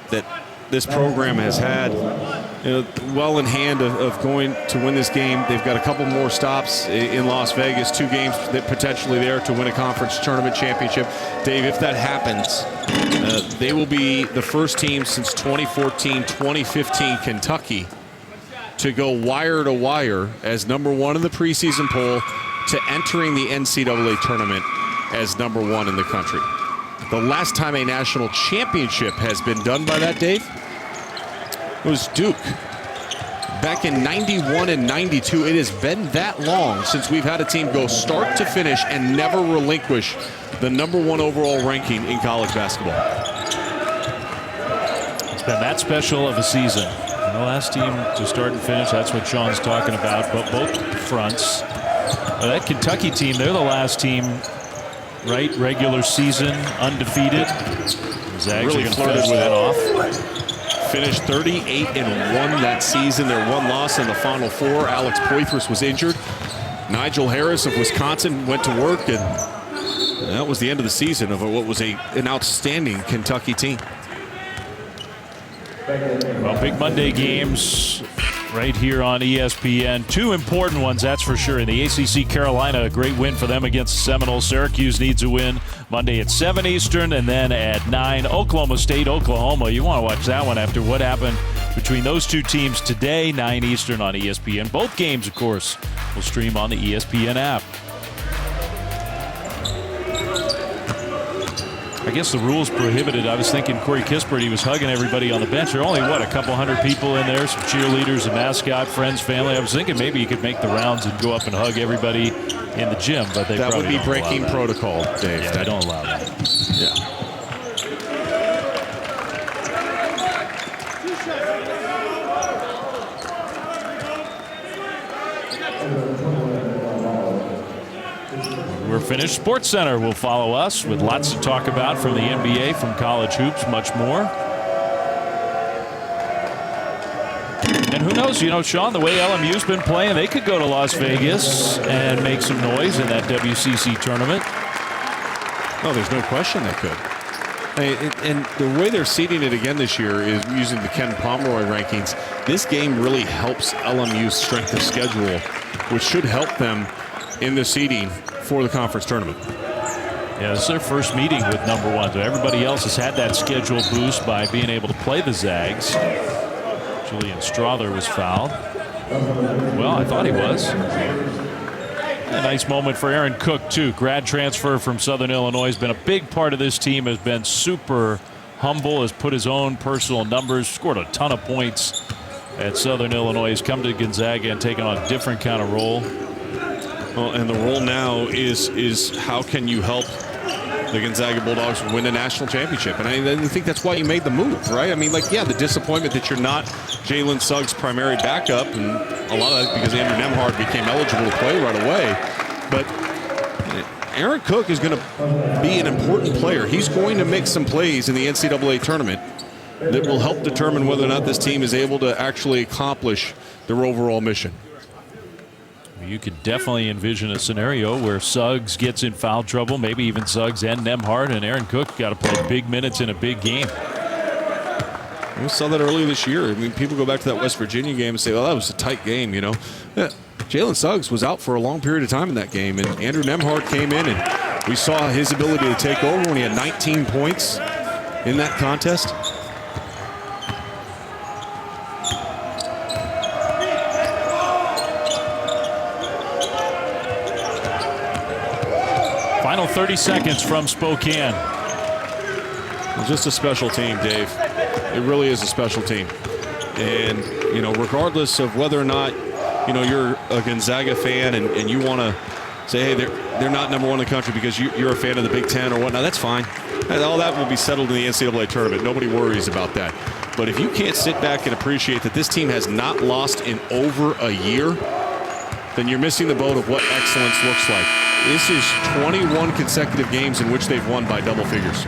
this program has had. Well in hand of going to win this game. They've got a couple more stops in Las Vegas, 2 games that potentially there to win a conference tournament championship. Dave, if that happens, they will be the first team since 2014-2015 Kentucky to go wire to wire as #1 in the preseason poll to entering the NCAA tournament as #1 in the country. The last time a national championship has been done by that, Dave, was Duke. Back in 91 and 92, it has been that long since we've had a team go start to finish and never relinquish the #1 overall ranking in college basketball. It's been that special of a season. The last team to start and finish, that's what Sean's talking about, but both fronts. That Kentucky team, they're the last team, right? Regular season, undefeated. Zags really are going to flirted finish with that it. off. Finished 38-1 that season. Their one loss in the Final Four. Alex Poythress was injured. Nigel Harris of Wisconsin went to work, and that was the end of the season of what was an outstanding Kentucky team. Well, big Monday games right here on ESPN. 2 important ones, that's for sure. In the ACC, Carolina, a great win for them against the Seminoles. Syracuse needs a win Monday at 7 Eastern, and then at 9, Oklahoma State, Oklahoma. You want to watch that one after what happened between those 2 teams today, 9 Eastern on ESPN. Both games, of course, will stream on the ESPN app. I guess the rules prohibited. I was thinking Corey Kispert, he was hugging everybody on the bench. There are only, what, a couple hundred people in there, some cheerleaders, a mascot, friends, family. I was thinking maybe you could make the rounds and go up and hug everybody in the gym, but they that probably would be don't breaking allow that. protocol, Dave. Yeah, they don't allow that. Yeah. We're finished. Sports Center will follow us with lots to talk about from the NBA, from college hoops, much more. And who knows, Sean, the way LMU's been playing, they could go to Las Vegas and make some noise in that WCC tournament. Oh, there's no question they could. And the way they're seeding it again this year is using the Ken Pomeroy rankings. This game really helps LMU's strength of schedule, which should help them in the seeding for the conference tournament. Yeah, this is their first meeting with #1. So everybody else has had that schedule boost by being able to play the Zags. Julian Strother was fouled. Well, I thought he was. A nice moment for Aaron Cook, too. Grad transfer from Southern Illinois. Has been a big part of this team. Has been super humble. Has put his own personal numbers. Scored a ton of points at Southern Illinois. He's come to Gonzaga and taken on a different kind of role. Well, and the role now is how can you help the Gonzaga Bulldogs win a national championship? And I think that's why you made the move, right? I mean, the disappointment that you're not Jalen Suggs' primary backup, and a lot of that because Andrew Nembhard became eligible to play right away. But Aaron Cook is going to be an important player. He's going to make some plays in the NCAA tournament that will help determine whether or not this team is able to actually accomplish their overall mission. You could definitely envision a scenario where Suggs gets in foul trouble, maybe even Suggs and Nembhard, and Aaron Cook got to play big minutes in a big game. We saw that earlier this year. I mean, people go back to that West Virginia game and say, well, that was a tight game, Yeah, Jalen Suggs was out for a long period of time in that game, and Andrew Nembhard came in, and we saw his ability to take over when he had 19 points in that contest. Final 30 seconds from Spokane. It's just a special team, Dave. It really is a special team. And, regardless of whether or not, you're a Gonzaga fan and you want to say, hey, they're not #1 in the country because you're a fan of the Big Ten or whatnot, that's fine. All that will be settled in the NCAA tournament. Nobody worries about that. But if you can't sit back and appreciate that this team has not lost in over a year, then you're missing the boat of what excellence looks like. This is 21 consecutive games in which they've won by double figures.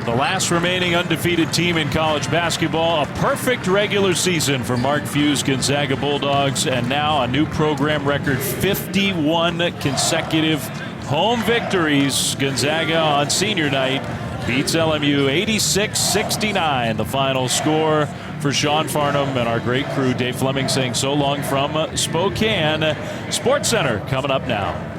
The last remaining undefeated team in college basketball. A perfect regular season for Mark Few's Gonzaga Bulldogs. And now a new program record, 51 consecutive home victories. Gonzaga on senior night beats LMU 86-69. The final score for Sean Farnham and our great crew. Dave Fleming saying so long from Spokane. Sports Center coming up now.